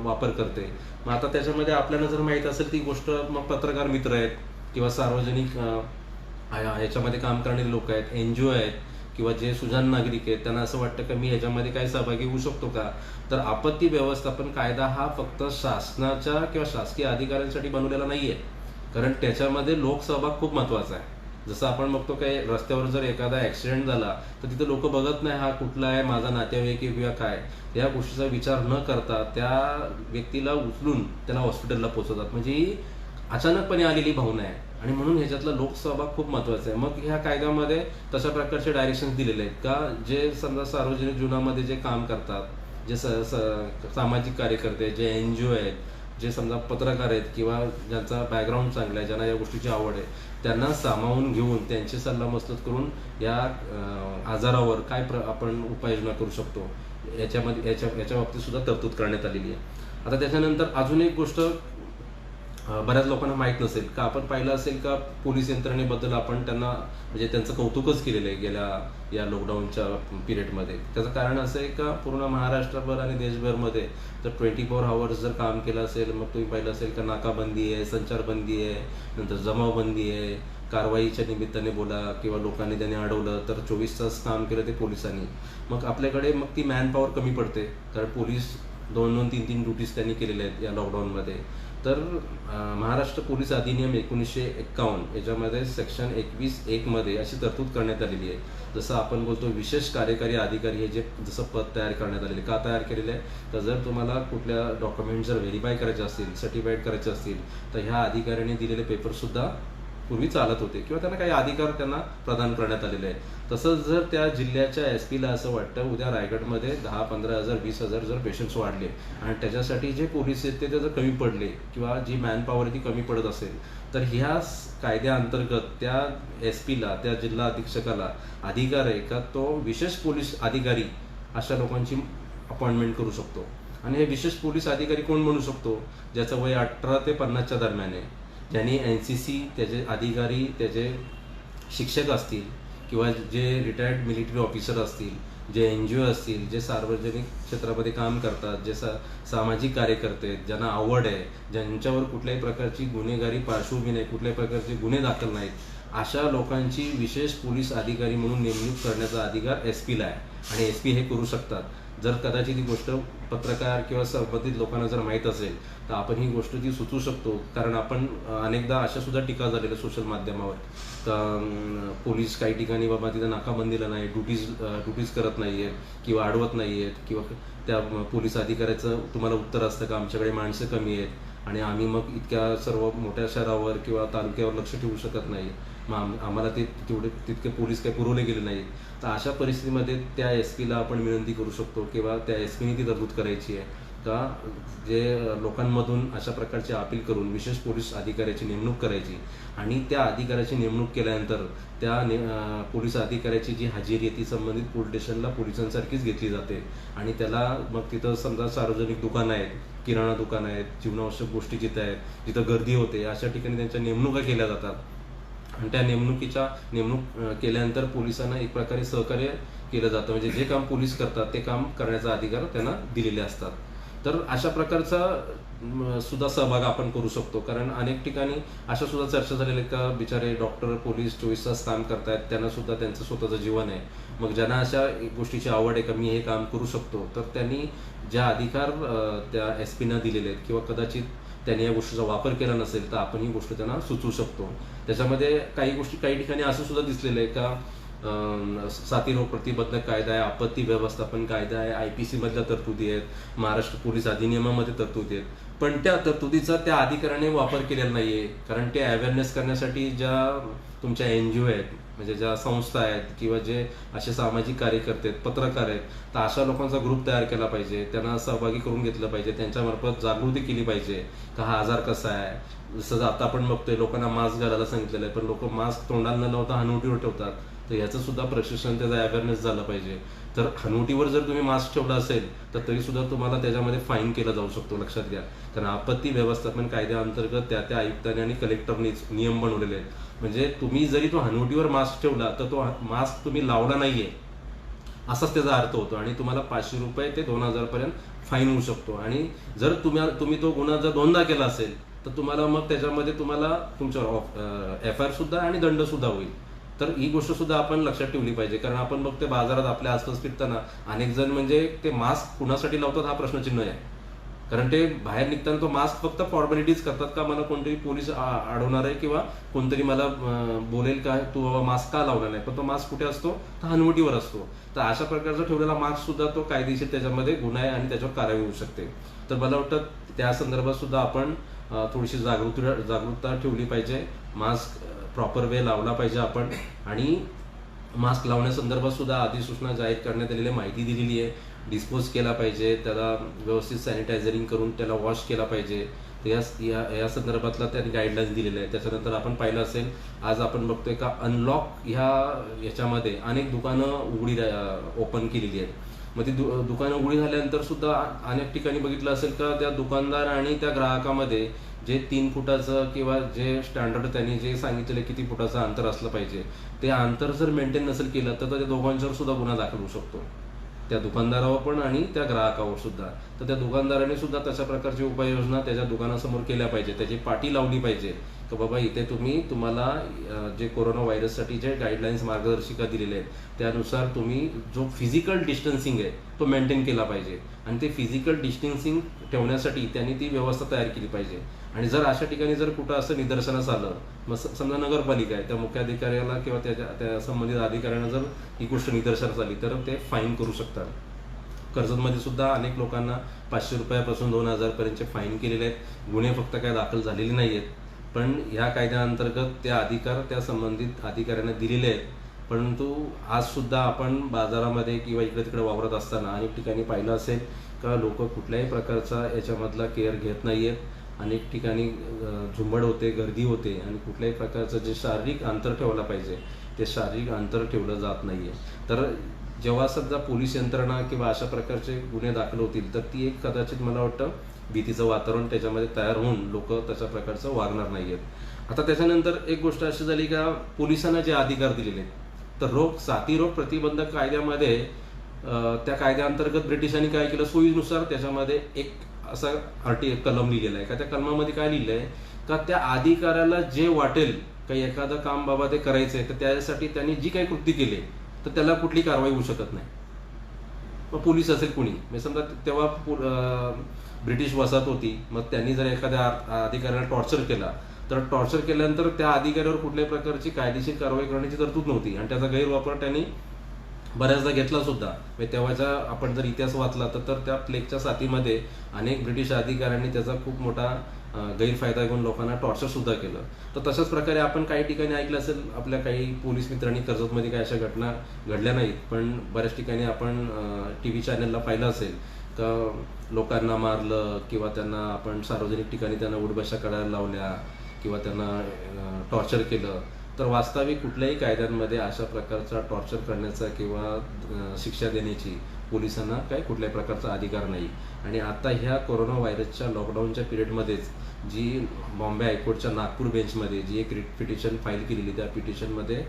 वापर करते. मग आता त्याच्यामध्ये आपल्याला जर माहीत असेल ती गोष्ट, मग पत्रकार मित्र आहेत किंवा सार्वजनिक ह्याच्यामध्ये काम करणारे लोक आहेत, NGO आहेत किंवा जे सुजाण नागरिक आहेत, त्यांना असं वाटतं की मी ह्याच्यामध्ये काय सहभागी होऊ शकतो का. तर आपत्ती व्यवस्थापन कायदा हा फक्त शासनाच्या किंवा शासकीय अधिकाऱ्यांसाठी बनवलेला नाही आहे, कारण त्याच्यामध्ये लोकसहभाग खूप महत्त्वाचा आहे. जसं आपण बघतो काय, रस्त्यावर जर एखादा ॲक्सिडेंट झाला तर तिथं लोक बघत नाही हा कुठला आहे, माझा नातेवाईक किंवा काय, या गोष्टीचा विचार न करता त्या व्यक्तीला उचलून त्याला हॉस्पिटलला पोहोचवतात. म्हणजे ही अचानकपणे आलेली भावना आहे आणि म्हणून ह्याच्यातला लोकसहभाग खूप महत्त्वाचा आहे. मग ह्या कायद्यामध्ये तशा प्रकारचे डायरेक्शन्स दिलेले आहेत का, जे समजा सार्वजनिक जीवनामध्ये जे काम करतात, जे सामाजिक कार्यकर्ते, जे NGO आहेत, जे समजा पत्रकार आहेत किंवा ज्यांचा बॅकग्राऊंड चांगला आहे, ज्यांना या गोष्टीची आवड आहे, त्यांना सामावून घेऊन त्यांची सल्लामसलत करून या आजारावर काय आपण उपाययोजना करू शकतो याच्यामध्ये याच्या बाबतीत सुद्धा तरतूद करण्यात आलेली आहे. आता त्याच्यानंतर अजून एक गोष्ट बऱ्याच लोकांना माहीत नसेल का, आपण पाहिलं असेल का पोलीस यंत्रणेबद्दल आपण त्यांना म्हणजे त्यांचं कौतुकच केलेलं आहे गेल्या या लॉकडाऊनच्या पिरियडमध्ये. त्याचं कारण असं आहे का, पूर्ण महाराष्ट्रभर आणि देशभरमध्ये जर 24 आवर्स जर काम केलं असेल, मग तुम्ही पाहिलं असेल का नाकाबंदी आहे, संचारबंदी आहे, नंतर जमावबंदी आहे, कारवाईच्या निमित्ताने बोला किंवा लोकांनी त्यांनी अडवलं तर 24 तास काम केलं ते पोलिसांनी. मग आपल्याकडे मग ती मॅनपॉवर कमी पडते, कारण पोलीस 2-2, 3-3 ड्युटीज त्यांनी केलेल्या आहेत या लॉकडाऊनमध्ये. तर महाराष्ट्र पोलीस अधिनियम 1951 याच्यामध्ये सेक्शन 21(1) मध्ये अशी तरतूद करण्यात आलेली आहे. जसं आपण बोलतो विशेष कार्यकारी अधिकारी हे जे जसं पद तयार करण्यात आलेले, का तयार केलेलं आहे, तर जर तुम्हाला कुठल्या डॉक्युमेंट जर व्हेरीफाय करायचे असतील, सर्टिफाईड करायचे असतील, तर ह्या अधिकाऱ्यांनी दिलेले पेपरसुद्धा पूर्वी चालत होते किंवा त्यांना काही अधिकार त्यांना प्रदान करण्यात आलेले आहे. तसंच जर त्या जिल्ह्याच्या SP ला असं वाटतं उद्या रायगडमध्ये 10-15,000 20,000 जर पेशंट्स वाढले आणि त्याच्यासाठी जे पोलीस आहेत ते जर कमी पडले किंवा जी मॅनपॉवर ती कमी पडत असेल, तर ह्या कायद्याअंतर्गत त्या SP ला, त्या जिल्हा अधीक्षकाला अधिकार आहे का तो विशेष पोलीस अधिकारी अशा लोकांची अपॉइंटमेंट करू शकतो. आणि हे विशेष पोलीस अधिकारी कोण म्हणू शकतो, ज्याचं वय 18 ते 50च्या दरम्यान आहे, ज्यांनी NCC, त्याचे अधिकारी, त्याचे शिक्षक असतील किंवा जे रिटायर्ड मिलिटरी ऑफिसर असतील, जे NGO असतील, जे सार्वजनिक क्षेत्रामध्ये काम करतात, जे सामाजिक कार्यकर्ते आहेत, ज्यांना आवड आहे, ज्यांच्यावर कुठल्याही प्रकारची गुन्हेगारी पार्श्वभूमी नाही, कुठल्याही प्रकारचे गुन्हे दाखल नाहीत, अशा लोकांची विशेष पोलीस अधिकारी म्हणून नेमणूक करण्याचा अधिकार SP ला आहे आणि SP हे करू शकतात. जर कदाचित ही गोष्ट पत्रकार किंवा संबंधित लोकांना जर माहीत असेल तर आपण ही गोष्ट ती सुचवू शकतो, कारण आपण अनेकदा अशा सुद्धा टीका झालेल्या सोशल माध्यमावर तर पोलीस काही ठिकाणी बाबा तिथं नाकाबंदीला नाही, ड्युटीज करत नाही आहेत किंवा अडवत नाही आहेत किंवा त्या पोलीस अधिकाऱ्याचं तुम्हाला उत्तर असतं का आमच्याकडे माणसं कमी आहेत आणि आम्ही मग इतक्या सर्व मोठ्या शहरावर किंवा तालुक्यावर लक्ष ठेवू शकत नाही, मग आम्हाला ते तितके पोलीस काही पुरवले गेले नाहीत. तर अशा परिस्थितीमध्ये त्या SP ला आपण विनंती करू शकतो किंवा त्या SP नी ती तरतूद करायची आहे का जे लोकांमधून अशा प्रकारचे अपील करून विशेष पोलीस अधिकाऱ्याची नेमणूक करायची आणि त्या अधिकाऱ्याची नेमणूक केल्यानंतर त्या पोलीस अधिकाऱ्याची जी हजेरी आहे ती संबंधित पोलीस स्टेशनला पोलिसांसारखीच घेतली जाते आणि त्याला मग तिथं समजा सार्वजनिक दुकानं आहेत, किराणा दुकानं आहेत, जीवनावश्यक गोष्टी जिथं आहेत, जिथं गर्दी होते, अशा ठिकाणी त्यांच्या नेमणुका केल्या जातात आणि त्या नेमणूक केल्यानंतर पोलिसांना एक प्रकारे सहकार्य केलं जातं. म्हणजे जे काम पोलीस करतात ते काम करण्याचा अधिकार त्यांना दिलेले असतात. तर अशा प्रकारचा सुद्धा सहभाग आपण करू शकतो, कारण अनेक ठिकाणी अशा सुद्धा चर्चा झालेल्या का बिचारे डॉक्टर, पोलीस 24 तास काम करतायत, त्यांना सुद्धा त्यांचं स्वतःचं जीवन आहे. मग ज्यांना अशा गोष्टीची आवड आहे का मी हे काम करू शकतो, तर त्यांनी ज्या अधिकार त्या SP ना दिलेले आहेत किंवा कदाचित त्यांनी या गोष्टीचा वापर केला नसेल तर आपण ही गोष्ट त्यांना सुचवू शकतो. त्याच्यामध्ये काही गोष्टी काही ठिकाणी असं सुद्धा दिसलेलं आहे का साथीरोग प्रतिबंधक कायदा आहे, आपत्ती व्यवस्थापन कायदा आहे, IPC मधल्या तरतुदी आहेत, महाराष्ट्र पोलीस अधिनियमामध्ये तरतुदी आहेत. पण त्या तरतुदीचा त्या अधिकाऱ्याने वापर केलेला नाहीये. कारण ते अवेअरनेस करण्यासाठी ज्या तुमच्या NGO आहेत, म्हणजे ज्या संस्था आहेत किंवा जे असे सामाजिक कार्यकर्ते आहेत, पत्रकार आहेत, तर अशा लोकांचा ग्रुप तयार केला पाहिजे, त्यांना सहभागी करून घेतलं पाहिजे, त्यांच्यामार्फत जागृती केली पाहिजे का हा आजार कसा आहे. जसं आता आपण बघतोय लोकांना मास्क घालायला सांगितलेलं आहे, पण लोक मास्क तोंडाला न लावता हनुवटीवर ठेवतात. तर याचं सुद्धा प्रशिक्षण, त्याचा अवेअरनेस झालं पाहिजे. तर हनुवटीवर जर तुम्ही मास्क ठेवला असेल तर तरी सुद्धा तुम्हाला त्याच्यामध्ये फाईन केला जाऊ शकतो, लक्षात घ्या. कारण आपत्ती व्यवस्थापन कायद्याअंतर्गत त्या आयुक्तांनी आणि कलेक्टरनीच नियम बनवलेले आहेत. म्हणजे तुम्ही जरी तो हनुवटीवर मास्क ठेवला तर तो मास्क तुम्ही लावला नाहीये असाच त्याचा अर्थ होतो आणि तुम्हाला 500 रुपये ते 2000 पर्यंत फाईन होऊ शकतो. आणि जर तुम्ही तो गुन्हा जर 2दा केला असेल तर तुम्हाला मग त्याच्यामध्ये तुम्हाला तुमच्यावर FIR सुद्धा आणि दंड सुद्धा होईल. तर ही गोष्ट सुद्धा आपण लक्षात ठेवली पाहिजे. कारण आपण बघतोय बाजारात आपल्या आसपास फिरताना अनेक जण म्हणजे ते मास्क कुणासाठी लावतात हा प्रश्नचिन्ह आहे. कारण ते बाहेर निघताना तो मास्क फक्त फॉर्मॅलिटीज करतात का मला कोणतरी पोलीस अडवणार आहे किंवा कोणतरी मला बोलेल का तू बाबा मास्क का लावला नाही. पण तो मास्क कुठे असतो तर हनुवटीवर असतो. तर अशा प्रकारचा ठेवलेला मास्क सुद्धा तो कायदेशीर त्याच्यामध्ये गुन्हा आहे आणि त्याच्यावर कारवाई होऊ शकते. तर मला वाटतं त्या संदर्भात सुद्धा आपण थोडीशी जागरूकता ठेवली पाहिजे. मास्क प्रॉपर वे लावला पाहिजे आपण. आणि मास्क लावण्यासंदर्भात सुद्धा अधिसूचना जाहीर करण्यात आलेली माहिती दिलेली आहे. डिस्पोज केला पाहिजे, त्याला व्यवस्थित सॅनिटायझरिंग करून त्याला वॉश केला पाहिजे. या संदर्भातला त्यांनी गाईडलाईन्स दिलेल्या आहेत. त्याच्यानंतर आपण पाहिलं असेल आज आपण बघतोय का अनलॉक याच्यामध्ये अनेक दुकानं उघडी ओपन केलेली आहेत. मग ती दुकानं उघडी झाल्यानंतर सुद्धा अनेक ठिकाणी बघितलं असेल का त्या दुकानदार आणि त्या ग्राहकामध्ये जे 3 फुटाचं किंवा जे स्टँडर्ड त्यांनी जे सांगितलेलं किती फुटाचं अंतर असलं पाहिजे ते अंतर जर मेंटेन नसेल केलं तर त्या दोघांच्यावर सुद्धा गुन्हा दाखल होऊ शकतो, त्या दुकानदारावर पण आणि त्या ग्राहकावर सुद्धा. तर त्या दुकानदाराने सुद्धा तशा प्रकारची उपाययोजना त्याच्या दुकानासमोर केल्या पाहिजे, त्याची पाटी लावली पाहिजे की बाबा इथे तुम्हाला जे कोरोना व्हायरससाठी जे गाईडलाईन्स मार्गदर्शिका दिलेल्या आहेत त्यानुसार तुम्ही जो फिजिकल डिस्टन्सिंग आहे तो मेंटेन केला पाहिजे. आणि ते फिजिकल डिस्टन्सिंग ठेवण्यासाठी त्यांनी ती व्यवस्था तयार केली पाहिजे. आणि जर अशा ठिकाणी जर कुठं असं निदर्शनास आलं, मग समजा नगरपालिका आहे त्या मुख्याधिकाऱ्याला किंवा त्या संबंधित अधिकाऱ्यांना जर ही गोष्ट निदर्शनास आली तर ते फाईन करू शकतात. कर्जतमध्ये सुद्धा अनेक लोकांना 500 रुपयापासून 2000 पर्यंतचे फाईन केलेले आहेत. गुन्हे फक्त काय दाखल झालेले नाही आहेत, पण ह्या कायद्याअंतर्गत ते अधिकार त्या संबंधित अधिकाऱ्यांना दिलेले आहेत. परंतु आज सुद्धा आपण बाजारामध्ये किंवा इकडे तिकडे वावरत असताना अनेक ठिकाणी पाहिलं असेल का लोक कुठल्याही प्रकारचा याच्यामधला केअर घेत नाही आहेत. अनेक ठिकाणी झुंबड होते, गर्दी होते आणि कुठल्याही प्रकारचं जे शारीरिक अंतर ठेवलं पाहिजे ते शारीरिक अंतर ठेवलं जात नाही आहे. तर जेव्हा सध्या पोलीस यंत्रणा किंवा अशा प्रकारचे गुन्हे दाखल होतील तर ती एक कदाचित मला वाटतं भीतीचं वातावरण त्याच्यामध्ये तयार होऊन लोक तशा प्रकारचं वागणार नाही आहेत. आता त्याच्यानंतर एक गोष्ट अशी झाली का पोलिसांना जे अधिकार दिलेले आहेत तर साथीरोग प्रतिबंधक कायद्यामध्ये त्या कायद्याअंतर्गत ब्रिटिशांनी काय केलं सोयीनुसार त्याच्यामध्ये एक असा कलम लिहिलेला आहे का त्या कलमामध्ये काय लिहिलं आहे का त्या अधिकाऱ्याला जे वाटेल काही एखादं काम बाबा ते करायचं आहे तर त्यासाठी त्यांनी जी काही कृती केली तर त्याला कुठली कारवाई होऊ शकत नाही. मग पोलीस असेल कुणी म्हणजे समजा तेव्हा ब्रिटिश वसाहत होती, मग त्यांनी जर एखाद्या अधिकाऱ्याला टॉर्चर केला तर टॉर्चर केल्यानंतर त्या अधिकाऱ्यावर कुठल्याही प्रकारची कायदेशीर कारवाई करण्याची तरतूद नव्हती आणि त्याचा गैरवापर त्यांनी बऱ्याचदा घेतला सुद्धा. म्हणजे तेव्हाचा आपण जर इतिहास वाचला तर त्या प्लेगच्या साथीमध्ये अनेक ब्रिटिश अधिकाऱ्यांनी त्याचा खूप मोठा गैरफायदा घेऊन लोकांना टॉर्चर सुद्धा केलं. तर तशाच प्रकारे आपण काही ठिकाणी ऐकलं असेल आपल्या काही पोलीस मित्रांनी कर्जतमध्ये काही अशा घटना घडल्या नाहीत, पण बऱ्याच ठिकाणी आपण TV चॅनलला पाहिलं असेल का लोकांना मारलं किंवा त्यांना आपण सार्वजनिक ठिकाणी त्यांना उठबशा करायला लावल्या किंवा त्यांना टॉर्चर केलं. तर वास्तविक कुठल्याही कायद्यांमध्ये अशा प्रकारचा टॉर्चर करण्याचा किंवा शिक्षा देण्याची पोलिसांना कुठल्याही प्रकारचा अधिकार नाही. आणि आता ह्या कोरोना व्हायरसच्या लॉकडाऊनच्या पिरियडमध्येच जी बॉम्बे हायकोर्टच्या नागपूर बेंचमध्ये जी एक रिट पिटिशन फाईल केलेली त्या पिटिशनमध्ये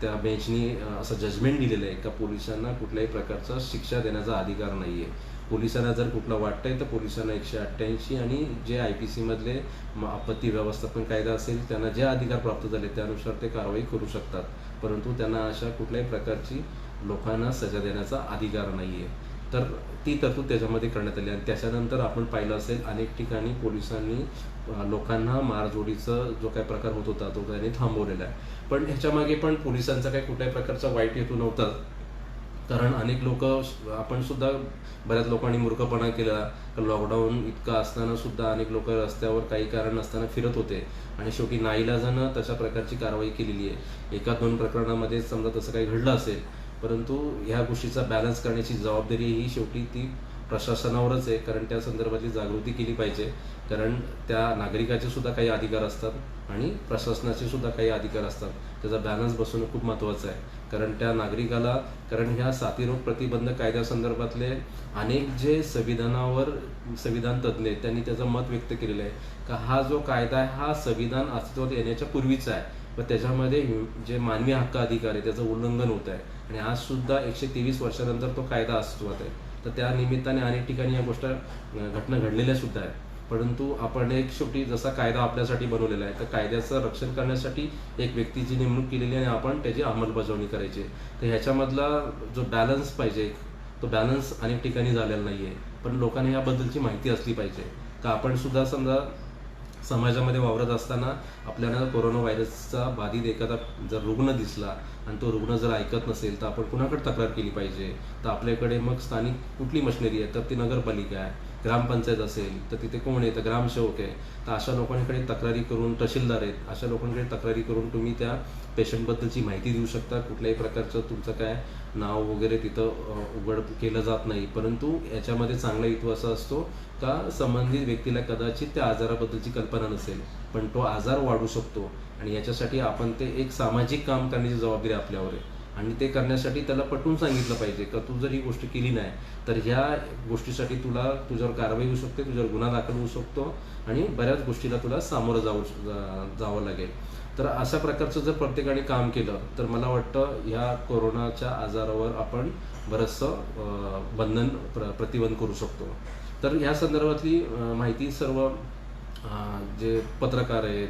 त्या बेंचनी असं जजमेंट दिलेलं आहे का पोलिसांना कुठल्याही प्रकारचा शिक्षा देण्याचा अधिकार नाही आहे. पोलिसांना जर कुठलं वाटतंय तर पोलिसांना 188 आणि जे IPC मधले आपत्ती व्यवस्थापन कायदा असेल त्यांना जे अधिकार प्राप्त झाले त्यानुसार ते कारवाई करू शकतात, परंतु त्यांना अशा कुठल्याही प्रकारची लोकांना सजा देण्याचा अधिकार नाही आहे. तर ती तरतूद त्याच्यामध्ये करण्यात आली. आणि त्याच्यानंतर आपण पाहिलं असेल अनेक ठिकाणी पोलिसांनी लोकांना मारजोडीचा जो काही प्रकार होत होता तो त्यांनी थांबवलेला आहे. पण ह्याच्यामागे पण पोलिसांचा काही कुठल्याही प्रकारचा वाईट हेतू नव्हता. कारण अनेक लोक, आपण सुद्धा बऱ्याच लोकांनी मूर्खपणा केला. लॉकडाऊन इतका असताना सुद्धा अनेक लोक रस्त्यावर काही कारण नसताना फिरत होते आणि शेवटी नाईलाजानं तशा प्रकारची कारवाई केलेली आहे. 1-2 प्रकरणामध्ये समजा तसं काही घडलं असेल, परंतु ह्या गोष्टीचा बॅलन्स करण्याची जबाबदारी ही शेवटी ती प्रशासनावरच आहे. कारण त्या संदर्भातली जागृती केली पाहिजे. कारण त्या नागरिकाचे सुद्धा काही अधिकार असतात आणि प्रशासनाचे सुद्धा काही अधिकार असतात. त्याचा बॅलन्स बसवणं खूप महत्त्वाचं आहे. कारण त्या नागरिकाला, कारण ह्या साथीरोग प्रतिबंध कायद्यासंदर्भातले अनेक जे संविधान तज्ज्ञ आहेत त्यांनी त्याचं मत व्यक्त केलेलं आहे का हा जो कायदा आहे हा संविधान अस्तित्वात येण्याच्या पूर्वीचा आहे व त्याच्यामध्ये जे मानवी हक्क अधिकार आहे त्याचं उल्लंघन होत आहे. आणि आज सुद्धा 123 वर्षानंतर तो कायदा अस्तित्वात आहे. तर त्या निमित्ताने अनेक ठिकाणी या घटना घडलेल्या सुद्धा आहेत. परंतु आपण एक शेवटी जसा कायदा आपल्यासाठी बनवलेला आहे तर कायद्याचं रक्षण करण्यासाठी एक व्यक्तीची नेमणूक केलेली आहे आणि आपण त्याची अंमलबजावणी करायची. तर ह्याच्यामधला जो बॅलन्स पाहिजे तो बॅलन्स अनेक ठिकाणी झालेला नाही आहे. पण लोकांना याबद्दलची माहिती असली पाहिजे. तर आपण सुद्धा समजा समाजामध्ये वावरत असताना आपल्याला कोरोना व्हायरसचा बाधित एखादा जर रुग्ण दिसला आणि तो रुग्ण जर ऐकत नसेल तर आपण कुणाकडे तक्रार केली पाहिजे. तर आपल्याकडे मग स्थानिक कुठली मशिनरी आहे, तर ती नगरपालिका आहे. ग्रामपंचायत असेल तर तिथे कोण आहे, तर ग्रामसेवक आहे. तर अशा लोकांकडे तक्रारी करून, तहसीलदार आहेत, अशा लोकांकडे तक्रारी करून तुम्ही त्या पेशंटबद्दलची माहिती देऊ शकता. कुठल्याही प्रकारचं तुमचं काय नाव वगैरे तिथं उघड केलं जात नाही. परंतु याच्यामध्ये चांगला हेतू असा असतो का संबंधित व्यक्तीला कदाचित त्या आजाराबद्दलची कल्पना नसेल, पण तो आजार वाढू शकतो आणि याच्यासाठी आपण ते एक सामाजिक काम करण्याची जबाबदारी आपल्यावर आहे. आणि ते करण्यासाठी त्याला पटवून सांगितलं पाहिजे का तू जर ही गोष्ट केली नाही तर ह्या गोष्टीसाठी तुझ्यावर कारवाई होऊ शकते, तुझ्यावर गुन्हा दाखल होऊ शकतो आणि बऱ्याच गोष्टीला तुला सामोरं जावं लागेल. तर अशा प्रकारचं जर प्रत्येकाने काम केलं तर मला वाटतं ह्या कोरोनाच्या आजारावर आपण बरंचसं प्रतिबंध करू शकतो. तर ह्या संदर्भातली माहिती सर्व जे पत्रकार आहेत,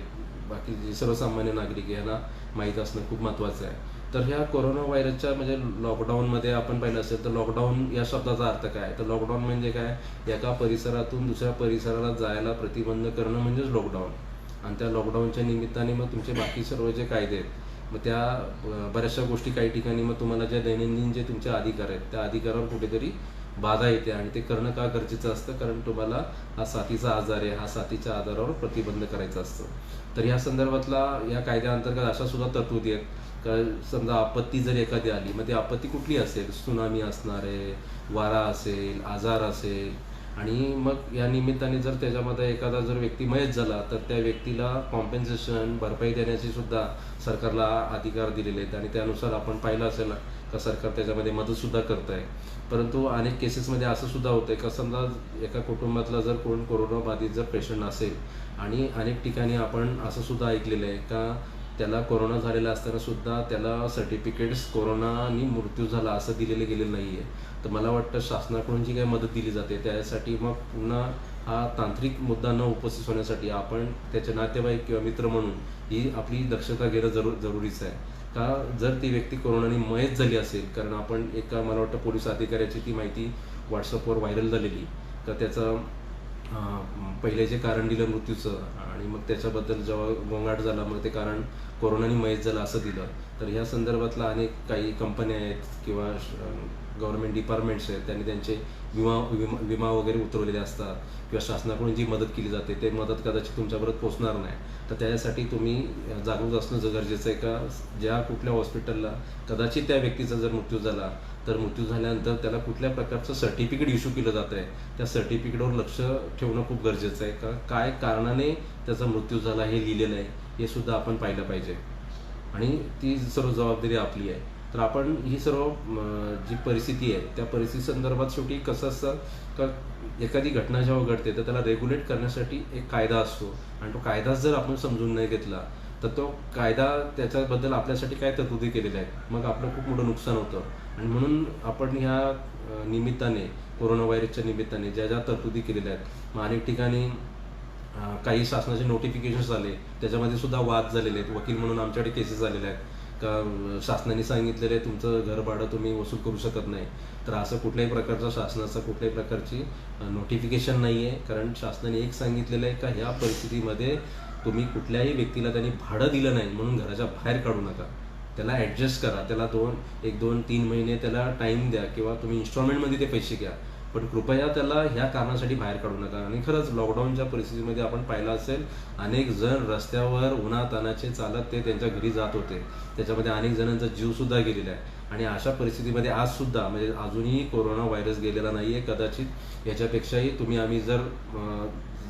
बाकी जे सर्वसामान्य नागरिक यांना माहीत असणं खूप महत्त्वाचं आहे. तर ह्या कोरोना व्हायरसच्या म्हणजे लॉकडाऊनमध्ये आपण पाहिलं असेल तर लॉकडाऊन या शब्दाचा अर्थ काय, तर लॉकडाऊन म्हणजे काय, एका परिसरातून दुसऱ्या परिसराला जायला प्रतिबंध करणं म्हणजेच लॉकडाऊन. आणि त्या लॉकडाऊनच्या निमित्ताने मग तुमचे बाकी सर्व जे कायदे आहेत मग त्या बऱ्याचशा गोष्टी काही ठिकाणी मग तुम्हाला ज्या दैनंदिन जे तुमचे अधिकार आहेत त्या अधिकारावर कुठेतरी बाधा येते. आणि ते करणं का गरजेचं असतं, कारण तुम्हाला हा साथीचा आजार आहे, हा साथीच्या आजारावर प्रतिबंध करायचा असतो. तर या संदर्भातला या कायद्याअंतर्गत अशा सुद्धा तरतुदी आहेत का समजा आपत्ती जर एखादी आली, मग ती आपत्ती कुठली असेल, त्सुनामी असणार आहे, वारा असेल, आजार असेल, आणि मग या निमित्ताने जर त्याच्यामध्ये एखादा जर व्यक्ती मयत झाला तर त्या व्यक्तीला कॉम्पेन्सेशन भरपाई देण्याची सुद्धा सरकारला अधिकार दिलेले आहेत. आणि त्यानुसार आपण पाहिलं असेल का सरकार त्याच्यामध्ये मदतसुद्धा करत आहे. परंतु अनेक केसेसमध्ये असं सुद्धा होतं आहे का समजा एका कुटुंबातला जर कोण कोरोना बाधित जर पेशंट असेल आणि अनेक ठिकाणी आपण असं सुद्धा ऐकलेलं आहे का त्याला कोरोना झालेला असताना सुद्धा त्याला सर्टिफिकेट्स कोरोनानी मृत्यू झाला असं दिलेलं गेलेलं नाही आहे. तर मला वाटतं शासनाकडून जी काही मदत दिली जाते त्यासाठी मग पुन्हा हा तांत्रिक मुद्दा न उपस्थित होण्यासाठी आपण त्याचे नातेवाईक किंवा मित्र म्हणून ही आपली दक्षता घेणं जरुरीचं आहे. का जर ती व्यक्ती कोरोनाने मयत झाली असेल, कारण आपण एका मला वाटतं पोलीस अधिकाऱ्याची ती माहिती व्हॉट्सअपवर व्हायरल झालेली का त्याचं पहिले जे कारण दिलं मृत्यूचं आणि मग त्याच्याबद्दल जेव्हा गोंगाट झाला मग ते कारण कोरोनाने मयत झालं असं दिलं. तर ह्या संदर्भातला अनेक काही कंपन्या आहेत किंवा गव्हर्नमेंट डिपार्टमेंट्स आहेत त्यांनी त्यांचे विमा वगैरे उतरवलेले असतात किंवा शासनाकडून जी मदत केली जाते ते मदत कदाचित तुमच्यापर्यंत पोचणार नाही. तर त्यासाठी तुम्ही जागरूक असणं गरजेचं आहे का ज्या कुठल्या हॉस्पिटलला कदाचित त्या व्यक्तीचा जर मृत्यू झाला तर मृत्यू झाल्यानंतर त्याला कुठल्या प्रकारचं सर्टिफिकेट इश्यू केलं जातं आहे त्या सर्टिफिकेटवर लक्ष ठेवणं खूप गरजेचं आहे. का काय कारणाने त्याचा मृत्यू झाला हे लिहिलेलं आहे हे सुद्धा आपण पाहिलं पाहिजे आणि ती सर्व जबाबदारी आपली आहे. तर आपण ही सर्व जी परिस्थिती आहे त्या परिस्थिती संदर्भात शेवटी कसं असतं का एखादी घटना जेव्हा घडते तर त्याला रेग्युलेट करण्यासाठी एक कायदा असतो आणि तो कायदाच जर आपण समजून नाही घेतला तर तो कायदा त्याच्याबद्दल आपल्यासाठी काय तरतुदी केलेल्या आहेत मग आपलं खूप मोठं नुकसान होतं. आणि म्हणून आपण ह्या निमित्ताने कोरोना व्हायरसच्या निमित्ताने ज्या ज्या तरतुदी केलेल्या आहेत मग अनेक ठिकाणी काही शासनाचे नोटिफिकेशन्स आले त्याच्यामध्ये सुद्धा वाद झालेले आहेत. वकील म्हणून आमच्याकडे केसेस आलेले आहेत का शासनाने सांगितलेलं आहे तुमचं घर भाडं तुम्ही वसूल करू शकत नाही. तर असं कुठल्याही प्रकारचं शासनाचं कुठल्याही प्रकारची नोटिफिकेशन नाही आहे. कारण शासनाने एक सांगितलेलं आहे का ह्या परिस्थितीमध्ये तुम्ही कुठल्याही व्यक्तीला त्यांनी भाडं दिलं नाही म्हणून घराच्या बाहेर काढू नका. त्याला ॲडजस्ट करा, त्याला 2-3 महिने त्याला टाईम द्या किंवा तुम्ही इन्स्टॉलमेंटमध्ये ते पैसे घ्या, पण कृपया त्याला ह्या कारणासाठी बाहेर काढू नका. आणि खरंच लॉकडाऊनच्या परिस्थितीमध्ये आपण पाहिलं असेल, अनेक जण रस्त्यावर उन्हातानाचे चालत ते त्यांच्या घरी जात होते. त्याच्यामध्ये अनेक जणांचा जीवसुद्धा गेलेला आहे. आणि अशा परिस्थितीमध्ये आजसुद्धा म्हणजे अजूनही कोरोना व्हायरस गेलेला नाही आहे. कदाचित याच्यापेक्षाही आम्ही जर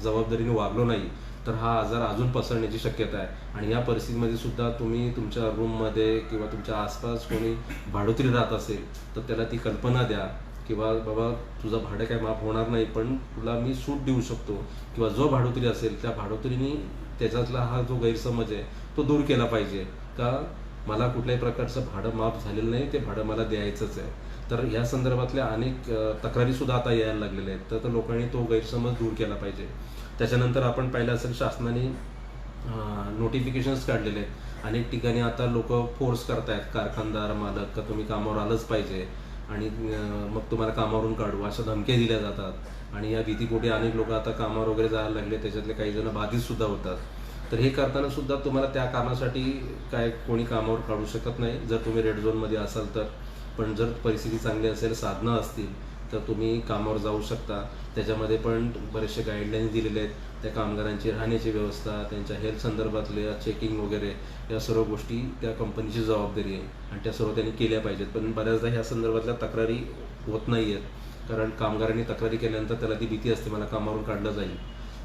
जबाबदारीने वागलो नाही तर हा आजार अजून पसरण्याची शक्यता आहे. आणि या परिस्थितीमध्ये सुद्धा तुम्ही तुमच्या रूममध्ये किंवा तुमच्या आसपास कोणी भाडोत्री राहत असेल तर त्याला ती कल्पना द्या किंवा बाबा तुझं भाडं काय माफ होणार नाही, पण तुला मी सूट देऊ शकतो. किंवा जो भाडोत्री असेल त्या भाडोत्रीने त्याच्यातला हा जो गैरसमज आहे तो दूर केला पाहिजे का मला कुठल्याही प्रकारचं भाडं माफ झालेलं नाही, ते भाडं मला द्यायचंच आहे. तर या संदर्भातल्या अनेक तक्रारीसुद्धा आता यायला लागलेल्या आहेत. तर लोकांनी तो गैरसमज दूर केला पाहिजे. त्याच्यानंतर आपण पाहिलं असेल शासनाने नोटिफिकेशन्स काढलेले आहेत. अनेक ठिकाणी आता लोक फोर्स करतायत कारखानदार मालक का तुम्ही कामावर आलंच पाहिजे आणि मग तुम्हाला कामावरून काढू अशा धमक्या दिल्या जातात. आणि या भीतीपोटी अनेक लोक आता कामावर वगैरे जायला लागले. त्याच्यातले काही जण बाधितसुद्धा होतात. तर हे करताना सुद्धा तुम्हाला त्या कारणासाठी काय कोणी कामावर काढू शकत नाही जर तुम्ही रेड झोनमध्ये असाल तर. पण जर परिस्थिती चांगली असेल, साधनं असतील तर तुम्ही कामावर जाऊ शकता. त्याच्यामध्ये पण बरेचसे गाईडलाईन्स दिलेले आहेत. त्या कामगारांची राहण्याची व्यवस्था, त्यांच्या हेल्थ संदर्भातल्या चेकिंग वगैरे या सर्व गोष्टी त्या कंपनीची जबाबदारी आहे आणि त्या सर्व त्यांनी केल्या पाहिजेत. पण बऱ्याचदा ह्या संदर्भातल्या तक्रारी होत नाही आहेत. कारण कामगारांनी तक्रारी केल्यानंतर त्याला ती भीती असते मला कामावरून काढलं जाईल.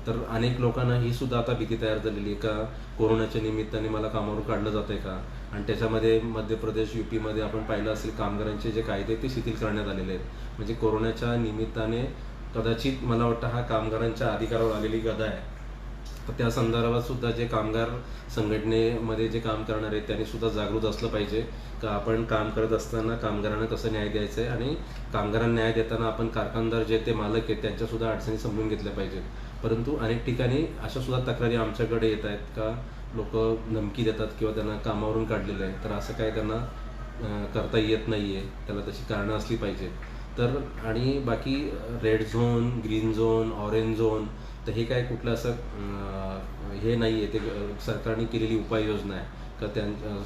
तर अनेक लोकांना ही सुद्धा आता भीती तयार झालेली आहे का कोरोनाच्या निमित्ताने मला कामावरून काढलं जातं आहे का. आणि त्याच्यामध्ये मध्य प्रदेश, UPमध्ये आपण पाहिलं असेल कामगारांचे जे कायदे ते शिथिल करण्यात आलेले आहेत. म्हणजे कोरोनाच्या निमित्ताने कदाचित मला वाटतं हा कामगारांच्या अधिकारावर आलेली गदा आहे. तर त्या संदर्भात सुद्धा जे कामगार संघटनेमध्ये जे काम करणार आहेत त्यांनी सुद्धा जागृत असलं पाहिजे का आपण काम करत असताना कामगारांना कसं न्याय द्यायचं आहे. आणि कामगारांना न्याय देताना आपण कारखानदार जे ते मालक आहेत त्यांच्यासुद्धा अडचणी समजून घेतल्या पाहिजेत. परंतु अनेक ठिकाणी अशा सुद्धा तक्रारी आमच्याकडे येत आहेत का लोक धमकी देतात किंवा त्यांना कामावरून काढलेलं आहे. तर असं काय त्यांना करता येत नाही आहे, त्याला तशी कारणं असली पाहिजेत. तर आणि बाकी red zone, green zone, orange zone तर हे काय कुठलं असं हे नाही आहे. ते सरकारने केलेली उपाययोजना आहे का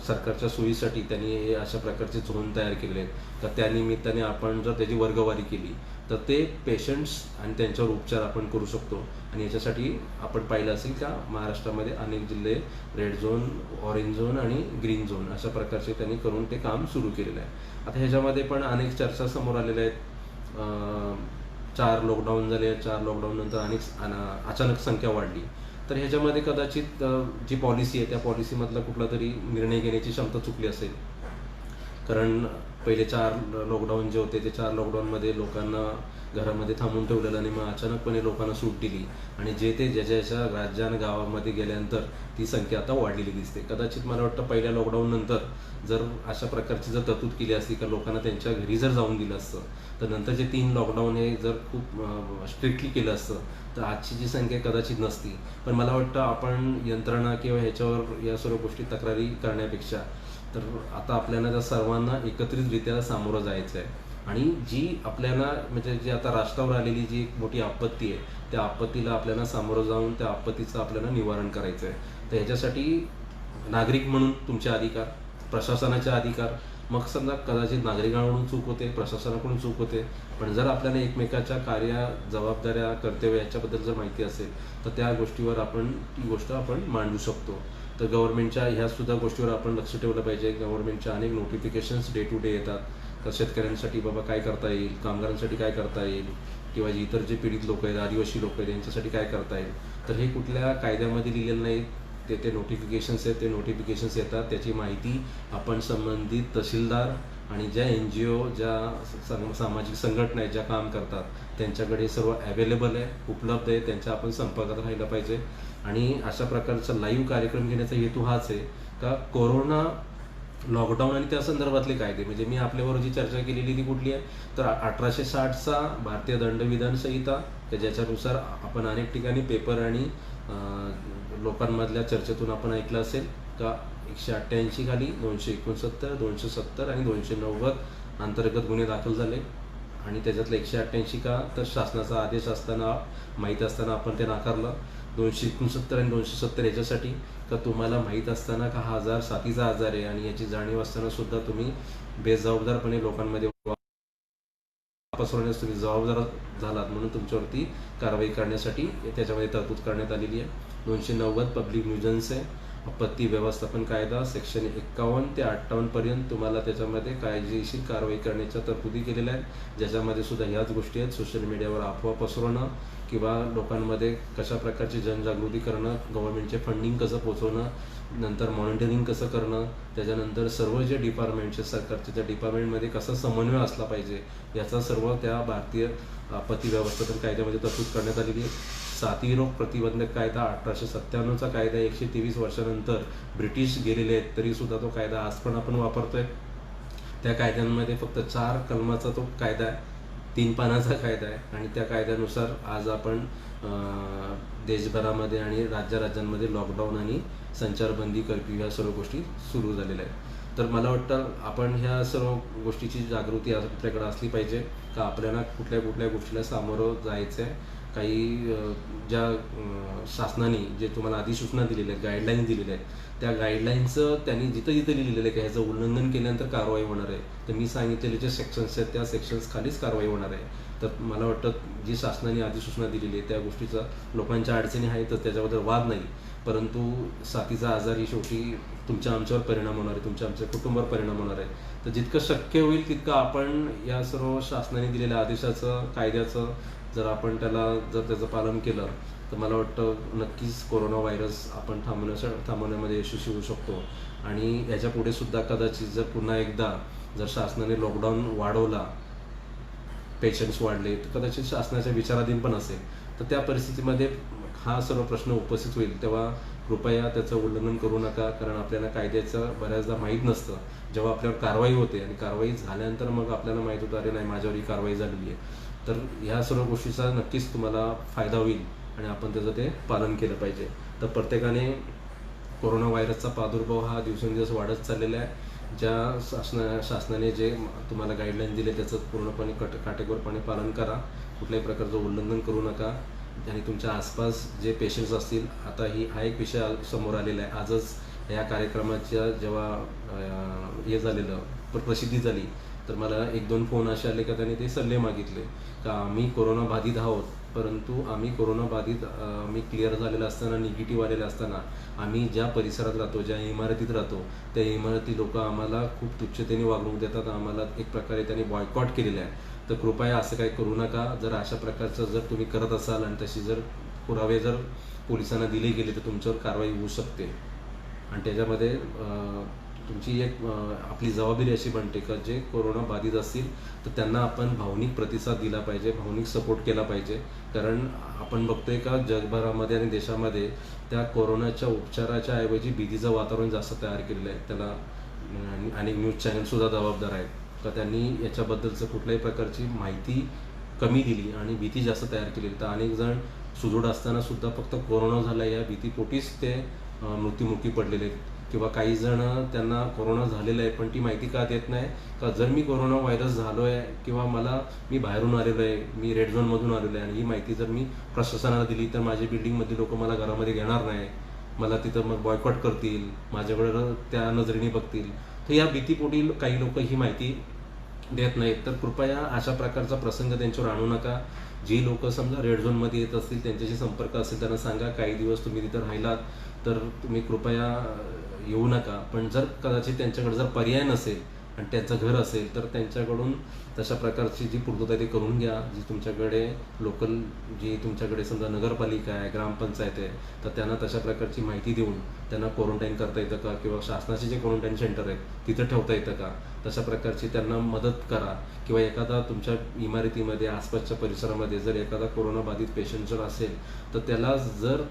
सरकारच्या सोयीसाठी त्यांनी हे अशा प्रकारचे झोन तयार केलेले आहेत का त्यानिमित्ताने आपण जर त्याची वर्गवारी केली तर ते पेशंट्स आणि त्यांच्यावर उपचार आपण करू शकतो. आणि याच्यासाठी आपण पाहिलं असेल का महाराष्ट्रामध्ये अनेक जिल्हे रेड झोन, ऑरेंज झोन आणि ग्रीन झोन अशा प्रकारचे त्यांनी करून ते काम सुरू केलेलं आहे. आता ह्याच्यामध्ये पण अनेक चर्चा समोर आलेल्या आहेत. 4 लॉकडाऊन झाले, 4 लॉकडाऊननंतर अचानक संख्या वाढली. तर ह्याच्यामध्ये कदाचित जी पॉलिसी आहे त्या पॉलिसीमधला कुठला तरी निर्णय घेण्याची क्षमता चुकली असेल. कारण पहिले 4 लॉकडाऊन जे होते ते 4 लॉकडाऊनमध्ये लोकांना घरामध्ये थांबून ठेवलेलं आणि मग अचानकपणे लोकांना सूट दिली आणि जे ते ज्याच्या राज्या आणि गावामध्ये गेल्यानंतर ती संख्या आता वाढलेली दिसते. कदाचित मला वाटतं पहिल्या लॉकडाऊननंतर जर अशा प्रकारची जर तरतूद केली असती का लोकांना त्यांच्या घरी जर जाऊन दिलं असतं तर नंतरचे 3 लॉकडाऊन हे जर खूप स्ट्रिक्टली केलं असतं तर आजची जी संख्या कदाचित नसती. पण मला वाटतं आपण यंत्रणा किंवा ह्याच्यावर या सर्व गोष्टी तक्रारी करण्यापेक्षा तर आता आपल्याला त्या सर्वांना एकत्रितरित्या सामोरं जायचं आहे. आणि जी आपल्याला म्हणजे जी आता राष्ट्रावर आलेली जी एक मोठी आपत्ती आहे त्या आपत्तीला आपल्याला सामोरं जाऊन त्या आपत्तीचं आपल्याला निवारण करायचं आहे. तर ह्याच्यासाठी नागरिक म्हणून तुमचे अधिकार, प्रशासनाचे अधिकार, मग समजा कदाचित नागरिकांकडून चूक होते, प्रशासनाकडून चूक होते, पण जर आपल्याला एकमेकाच्या कार्य, जबाबदाऱ्या, कर्तव्य याच्याबद्दल जर माहिती असेल तर त्या गोष्टीवर आपण ती गोष्ट आपण मांडू शकतो. तर गव्हर्नमेंटच्या ह्यासुद्धा गोष्टीवर आपण लक्ष ठेवलं पाहिजे. गव्हर्नमेंटच्या अनेक नोटिफिकेशन्स डे टू डे येतात. तर शेतकऱ्यांसाठी बाबा काय करता येईल, कामगारांसाठी काय करता येईल किंवा इतर जे पीडित लोक आहेत, आदिवासी लोक आहेत यांच्यासाठी काय करता येईल. तर हे कुठल्या कायद्यामध्ये लिहिलेलं नाही. ते नोटिफिकेशन्स आहेत, ते नोटिफिकेशन्स येतात. त्याची माहिती आपण संबंधित तहसीलदार आणि ज्या NGO, ज्या सामाजिक संघटना आहेत ज्या काम करतात त्यांच्याकडे सर्व अवेलेबल आहे, उपलब्ध आहे. त्यांच्या आपण संपर्कात राहिलं पाहिजे. आणि अशा प्रकारचा लाईव्ह कार्यक्रम घेण्याचा हेतू हाच आहे का कोरोना, लॉकडाऊन आणि त्या संदर्भातले कायदे म्हणजे मी आपल्याबरोबर जी चर्चा केलेली ती कुठली आहे तर 1860चा भारतीय दंडविधान संहिता ज्याच्यानुसार आपण अनेक ठिकाणी पेपर आणि लोकांमधल्या चर्चेतून आपण ऐकलं असेल का 188 खाली 269, 270 आणि 290 अंतर्गत गुन्हे दाखल झाले. आणि त्याच्यातलं 188 का तर शासनाचा आदेश असताना माहीत असताना आपण ते नाकारलं. 269 आणि 270 याच्यासाठी का तुम्हाला माहीत असताना का हा आजार साथीचा आजार आहे आणि याची जाणीव असताना सुद्धा तुम्ही बेजबाबदारपणे लोकांमध्ये पसरवण्यास तुम्ही जबाबदार झालात म्हणून तुमच्यावरती कारवाई करण्यासाठी त्याच्यामध्ये तरतूद करण्यात आलेली आहे. 290 पब्लिक न्यूजन्स आहे. आपत्ती व्यवस्थापन कायदा सेक्शन 51 ते 58 पर्यंत तुम्हाला त्याच्यामध्ये कायदेशीर कारवाई करण्याच्या तरतुदी केलेल्या आहेत, ज्याच्यामध्ये सुद्धा ह्याच गोष्टी आहेत. सोशल मीडियावर अफवा पसरवणं किंवा लोकांमध्ये कशा प्रकारची जनजागृती करणं, गव्हर्नमेंटचे फंडिंग कसं पोचवणं, नंतर मॉनिटरिंग कसं करणं, त्याच्यानंतर सर्व जे डिपार्टमेंटचे सरकारचे त्या डिपार्टमेंटमध्ये कसा समन्वय असला पाहिजे याचा सर्व त्या भारतीय आपत्ती व्यवस्थापन कायद्यामध्ये तरतूद करण्यात आलेली आहे. साथी रोग प्रतिबंधक कायदा 1897चा कायदा 123 वर्षानंतर ब्रिटिश गेलेले आहेत तरीसुद्धा तो कायदा आज पण आपण वापरतोय. त्या कायद्यांमध्ये फक्त 4 कलमाचा तो कायदा आहे, 3 पानाचा कायदा आहे आणि त्या कायद्यानुसार आज आपण देशभरामध्ये आणि राज्यांमध्ये लॉकडाऊन आणि संचारबंदी, कर्फ्यू ह्या सर्व गोष्टी सुरू झालेल्या आहेत. तर मला वाटतं आपण ह्या सर्व गोष्टीची जागृती आपल्याकडे असली पाहिजे का आपल्याला कुठल्या कुठल्या गोष्टीला सामोरं जायचं आहे. काही ज्या शासनाने जे तुम्हाला अधिसूचना दिलेल्या आहेत, गाईडलाईन्स दिलेल्या आहेत, त्या गाईडलाईन्सचं त्यांनी जिथं लिहिलेलं आहे की ह्याचं उल्लंघन केल्यानंतर कारवाई होणार आहे. तर मी सांगितलेले जे सेक्शन्स आहेत त्या सेक्शन्स खालीच कारवाई होणार आहे. तर मला वाटतं जी शासनाने अधिसूचना दिलेली आहे त्या गोष्टीचा लोकांच्या अडचणी आहेत तर त्याच्याबद्दल वाद नाही, परंतु साथीचा आजार ही शेवटी तुमच्या आमच्यावर परिणाम होणार आहे, तुमच्या आमच्या कुटुंबावर परिणाम होणार आहे. तर जितकं शक्य होईल तितकं आपण या सर्व शासनाने दिलेल्या आदेशाचं, कायद्याचं जर आपण त्याचं पालन केलं तर मला वाटतं नक्कीच कोरोना व्हायरस आपण थांबवण्यामध्ये यशस्वी होऊ शकतो. आणि याच्या पुढे सुद्धा कदाचित जर पुन्हा एकदा जर शासनाने लॉकडाऊन वाढवला, पेशंट्स वाढले तर कदाचित शासनाच्या विचाराधीन पण असेल, तर त्या परिस्थितीमध्ये हा सर्व प्रश्न उपस्थित होईल. तेव्हा कृपया त्याचं उल्लंघन करू नका, कारण आपल्याला कायद्याचं बऱ्याचदा माहीत नसतं. जेव्हा आपल्यावर कारवाई होते आणि कारवाई झाल्यानंतर मग आपल्याला माहीत होतं अरे नाही माझ्यावर ही कारवाई झालेली आहे. तर ह्या सर्व गोष्टीचा नक्कीच तुम्हाला फायदा होईल आणि आपण त्याचं ते पालन केलं पाहिजे. तर प्रत्येकाने कोरोना व्हायरसचा प्रादुर्भाव हा दिवसेंदिवस वाढत चाललेला आहे. ज्या शासनाने जे तुम्हाला गाईडलाईन दिले त्याचं पूर्णपणे काटेकोरपणे पालन करा, कुठल्याही प्रकारचं उल्लंघन करू नका. आणि तुमच्या आसपास जे पेशंट्स असतील, आता हा एक विषय समोर आलेला आहे. आजच या कार्यक्रमाच्या जेव्हा हे झालेलं प्रसिद्धी झाली तर मला 1-2 फोन असे आले का त्यांनी ते सल्ले मागितले का आम्ही कोरोना बाधित आहोत, परंतु आम्ही कोरोना बाधित आम्ही क्लिअर झालेलं असताना, निगेटिव्ह आलेलं असताना आम्ही ज्या परिसरात राहतो, ज्या इमारतीत राहतो त्या इमारती लोक आम्हाला खूप तुच्छतेने वागणूक देतात, आम्हाला एक प्रकारे त्यांनी बॉयकॉट केलेलं आहे. तर कृपया असं काही करू नका. जर अशा प्रकारचं जर तुम्ही करत असाल आणि तशी जर पुरावे जर पोलिसांना दिले गेले तर तुमच्यावर कारवाई होऊ शकते. आणि त्याच्यामध्ये तुमची एक आपली जबाबदारी अशी बनते का जे कोरोना बाधित असतील तर त्यांना आपण भावनिक प्रतिसाद दिला पाहिजे, भावनिक सपोर्ट केला पाहिजे. कारण आपण बघतोय का जगभरामध्ये आणि देशामध्ये त्या कोरोनाच्या उपचाराच्या ऐवजी भीतीचं वातावरण जास्त तयार केलेलं आहे. त्याला अनेक न्यूज चॅनलसुद्धा जबाबदार आहेत का त्यांनी याच्याबद्दलचं कुठल्याही प्रकारची माहिती कमी दिली आणि भीती जास्त तयार केली. तर अनेक जण सुदृढ असताना सुद्धा फक्त कोरोना झाला या भीतीपोटीच ते मृत्युमुखी पडलेले आहेत. किंवा काही जण त्यांना कोरोना झालेला आहे पण ती माहिती का देत नाही का जर मी कोरोना व्हायरस झालो आहे किंवा मी बाहेरून आलेलो आहे, मी रेड झोनमधून आलेलो आहे आणि ही माहिती जर मी प्रशासनाला दिली तर माझी बिल्डिंगमधली लोक मला घरामध्ये घेणार नाही, मला तिथं मग बॉयकॉट करतील, माझ्याकडे त्या नजरेने बघतील. तर या भीतीपोटी काही लोक ही माहिती देत नाहीत. तर कृपया अशा प्रकारचा प्रसंग त्यांच्यावर आणू नका. जी लोक समजा रेड झोनमध्ये येत असतील त्यांच्याशी संपर्क असेल त्यांना सांगा काही दिवस तुम्ही तिथं राहिलात तर तुम्ही कृपया येऊ नका. पण जर कदाचित त्यांच्याकडे जर पर्याय नसेल आणि त्यांचं घर असेल तर त्यांच्याकडून तशा प्रकारची जी पूर्तता ते करून घ्या. जी तुमच्याकडे लोकल जी तुमच्याकडे समजा नगरपालिका आहे, ग्रामपंचायत आहे तर त्यांना तशा प्रकारची माहिती देऊन त्यांना क्वारंटाईन करता येतं का किंवा शासनाचे जे क्वारंटाईन सेंटर आहेत तिथं ठेवता येतं का, तशा प्रकारची त्यांना मदत करा. किंवा एखादा तुमच्या इमारतीमध्ये आसपासच्या परिसरामध्ये जर एखादा कोरोना बाधित पेशंट जर असेल तर त्याला जर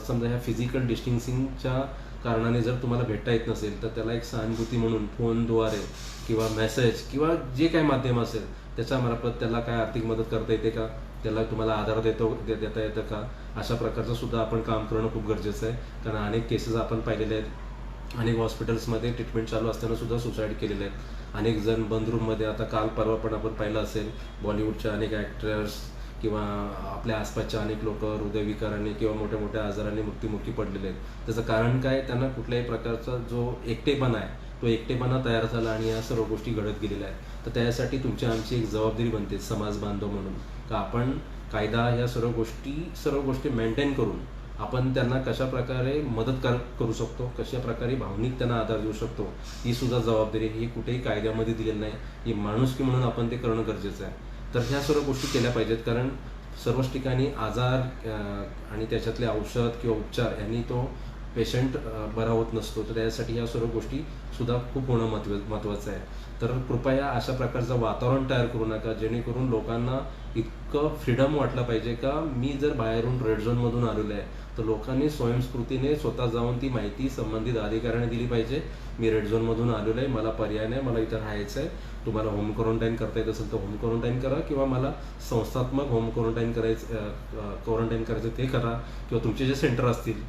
समजा ह्या फिजिकल डिस्टन्सिंगच्या कारणाने जर तुम्हाला भेटता येत नसेल तर त्याला एक सहानुभूती म्हणून फोनद्वारे किंवा मेसेज किंवा जे काही माध्यम असेल त्याच्यामार्फत त्याला काय आर्थिक मदत करता येते का, त्याला तुम्हाला आधार देता येतं का, अशा प्रकारचं सुद्धा आपण काम करणं खूप गरजेचं आहे. कारण अनेक केसेस आपण पाहिलेले आहेत अनेक हॉस्पिटल्समध्ये ट्रीटमेंट चालू असताना सुद्धा सुसाईड केलेले आहेत. अनेक जण बंद रूममध्ये, आता काल परवा पण आपण पाहिलं असेल, बॉलिवूडच्या अनेक ॲक्टर्स किंवा आपल्या आसपासच्या अनेक लोक हृदयविकाराने किंवा मोठ्या मोठ्या आजाराने मृत्युमुखी पडलेले आहेत. त्याचं कारण काय? त्यांना कुठल्याही प्रकारचा जो एकटेपणा आहे तो एकटेपणा तयार झाला आणि या सर्व गोष्टी घडत गेलेल्या आहेत. तर त्यासाठी तुमची आमची एक जबाबदारी बनते समाज बांधव म्हणून, का आपण कायदा ह्या सर्व गोष्टी मेंटेन करून आपण त्यांना कशा प्रकारे मदत करू शकतो, कशा प्रकारे भावनिक त्यांना आधार देऊ शकतो, ही सुद्धा जबाबदारी ही कुठेही कायद्यामध्ये दिलेली नाही. ही माणुसकी म्हणून आपण ते करणं गरजेचं आहे. तर ह्या सर्व गोष्टी केल्या पाहिजेत, कारण सर्वच ठिकाणी आजार आणि त्याच्यातले औषध किंवा उपचार यांनी तो पेशंट बरा होत नसतो. तर त्यासाठी ह्या सर्व गोष्टी सुद्धा खूप होणं महत्त्वाचं आहे. तर कृपया अशा प्रकारचं वातावरण तयार करू नका जेणेकरून लोकांना इतकं फ्रीडम वाटलं पाहिजे का मी जर बाहेरून रेड झोनमधून आलेलो आहे तर लोकांनी स्वयंस्फूर्तीने स्वतः जाऊन ती माहिती संबंधित अधिकाऱ्याने दिली पाहिजे. मी रेड झोनमधून आलेलो आहे, मला पर्याय नाही, मला इथं राहायचं आहे, तुम्हाला होम क्वारंटाईन करता येत असेल तर होम क्वारंटाईन करा, किंवा मला संस्थात्मक होम क्वारंटाईन करायचं ते करा, किंवा तुमचे जे सेंटर असतील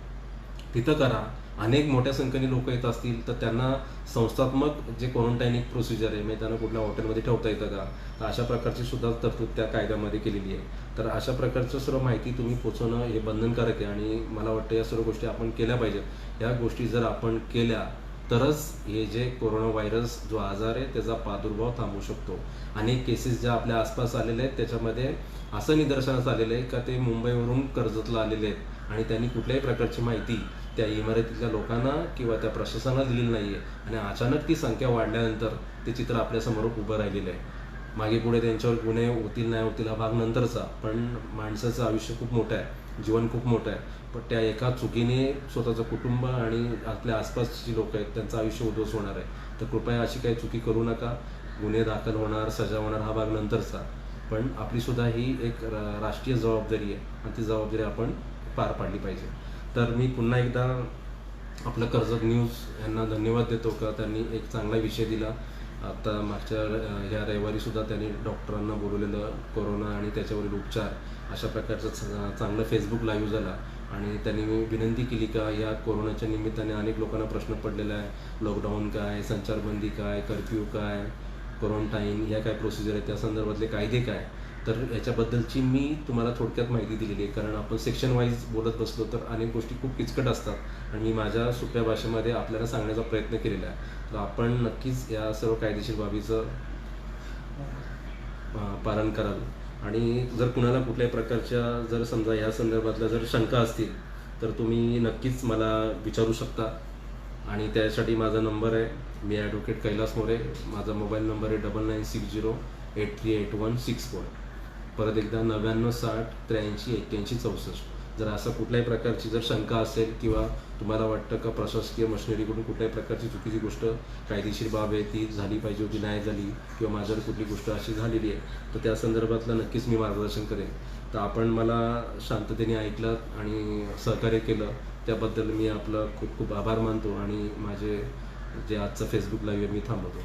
तिथं करा. अनेक मोठ्या संख्येने लोक येत असतील तर त्यांना संस्थात्मक जे क्वारंटाईनिंग प्रोसिजर आहे, म्हणजे त्यांना कुठल्या हॉटेलमध्ये ठेवता येतं का, तर अशा प्रकारची सुद्धा तरतूद त्या कायद्यामध्ये केलेली आहे. तर अशा प्रकारचं सर्व माहिती तुम्ही पोचवणं हे बंधनकारक आहे आणि मला वाटतं या सर्व गोष्टी आपण केल्या पाहिजेत. या गोष्टी जर आपण केल्या तरच हे जे कोरोना व्हायरस जो आजार आहे त्याचा प्रादुर्भाव थांबू शकतो. अनेक केसेस ज्या आपल्या आसपास आलेल्या आहेत त्याच्यामध्ये असं निदर्शनास आलेलं आहे का ते मुंबईवरून कर्जतला आलेले आहेत आणि त्यांनी कुठल्याही प्रकारची माहिती त्या इमारतीतल्या लोकांना किंवा त्या प्रशासनाला दिलेली नाही आहे आणि अचानक ती संख्या वाढल्यानंतर ते चित्र आपल्यासमोर उभं राहिलेलं आहे. मागे पुढे त्यांच्यावर गुन्हे होतील नाही होतील हा भाग नंतरचा, पण माणसाचं आयुष्य खूप मोठं आहे, जीवन खूप मोठं आहे. पण त्या एका चुकीने स्वतःचं कुटुंब आणि आपल्या आसपासची लोक आहेत त्यांचं आयुष्य उद्ध्वस्त होणार आहे. तर कृपया अशी काही चुकी करू नका. गुन्हे दाखल होणार, सजा होणार हा भाग नंतरचा, पण आपलीसुद्धा ही एक राष्ट्रीय जबाबदारी आहे आणि ती जबाबदारी आपण पार पाडली पाहिजे. तर मी पुन्हा एकदा आपलं कर्जत न्यूज यांना धन्यवाद देतो का त्यांनी एक चांगला विषय दिला. आता मागच्या ह्या रविवारीसुद्धा त्यांनी डॉक्टरांना बोलवलेलं कोरोना आणि त्याच्यावरील उपचार अशा प्रकारचं चांगलं फेसबुक लाईव्ह झाला आणि त्यांनी विनंती केली का या कोरोनाच्या निमित्ताने अनेक लोकांना प्रश्न पडलेला आहे, लॉकडाऊन काय, संचारबंदी काय, कर्फ्यू काय, क्वारंटाईन ह्या काय प्रोसिजर आहे, त्या संदर्भातले कायदे काय. तर याच्याबद्दलची मी तुम्हाला थोडक्यात माहिती दिलेली आहे, कारण आपण सेक्शन वाईज बोलत बसलो तर अनेक गोष्टी खूप किचकट असतात आणि मी माझ्या सोप्या भाषेमध्ये आपल्याला सांगण्याचा प्रयत्न केलेला आहे. तर आपण नक्कीच या सर्व कायदेशीर बाबीचं पालन कराल आणि जर कुणाला कुठल्याही प्रकारच्या जर समजा या संदर्भातल्या जर शंका असतील तर तुम्ही नक्कीच मला विचारू शकता आणि त्यासाठी माझा नंबर आहे, मी ॲडव्होकेट कैलास मोरे, माझा मोबाईल नंबर आहे 9960838164. परत एकदा 9960838164. जर असं कुठल्याही प्रकारची जर शंका असेल किंवा तुम्हाला वाटतं का प्रशासकीय मशिनरीकडून कुठल्याही प्रकारची चुकीची गोष्ट कायदेशीर बाब आहे ती झाली पाहिजे होती नाही झाली किंवा माझ्यावर कुठली गोष्ट अशी झालेली आहे तर त्या संदर्भातलं नक्कीच मी मार्गदर्शन करेन. तर आपण मला शांततेने ऐकलं आणि सहकार्य केलं त्याबद्दल मी आपलं खूप खूप आभार मानतो आणि माझे जे आजचं फेसबुक लाईव्ह मी थांबवतो.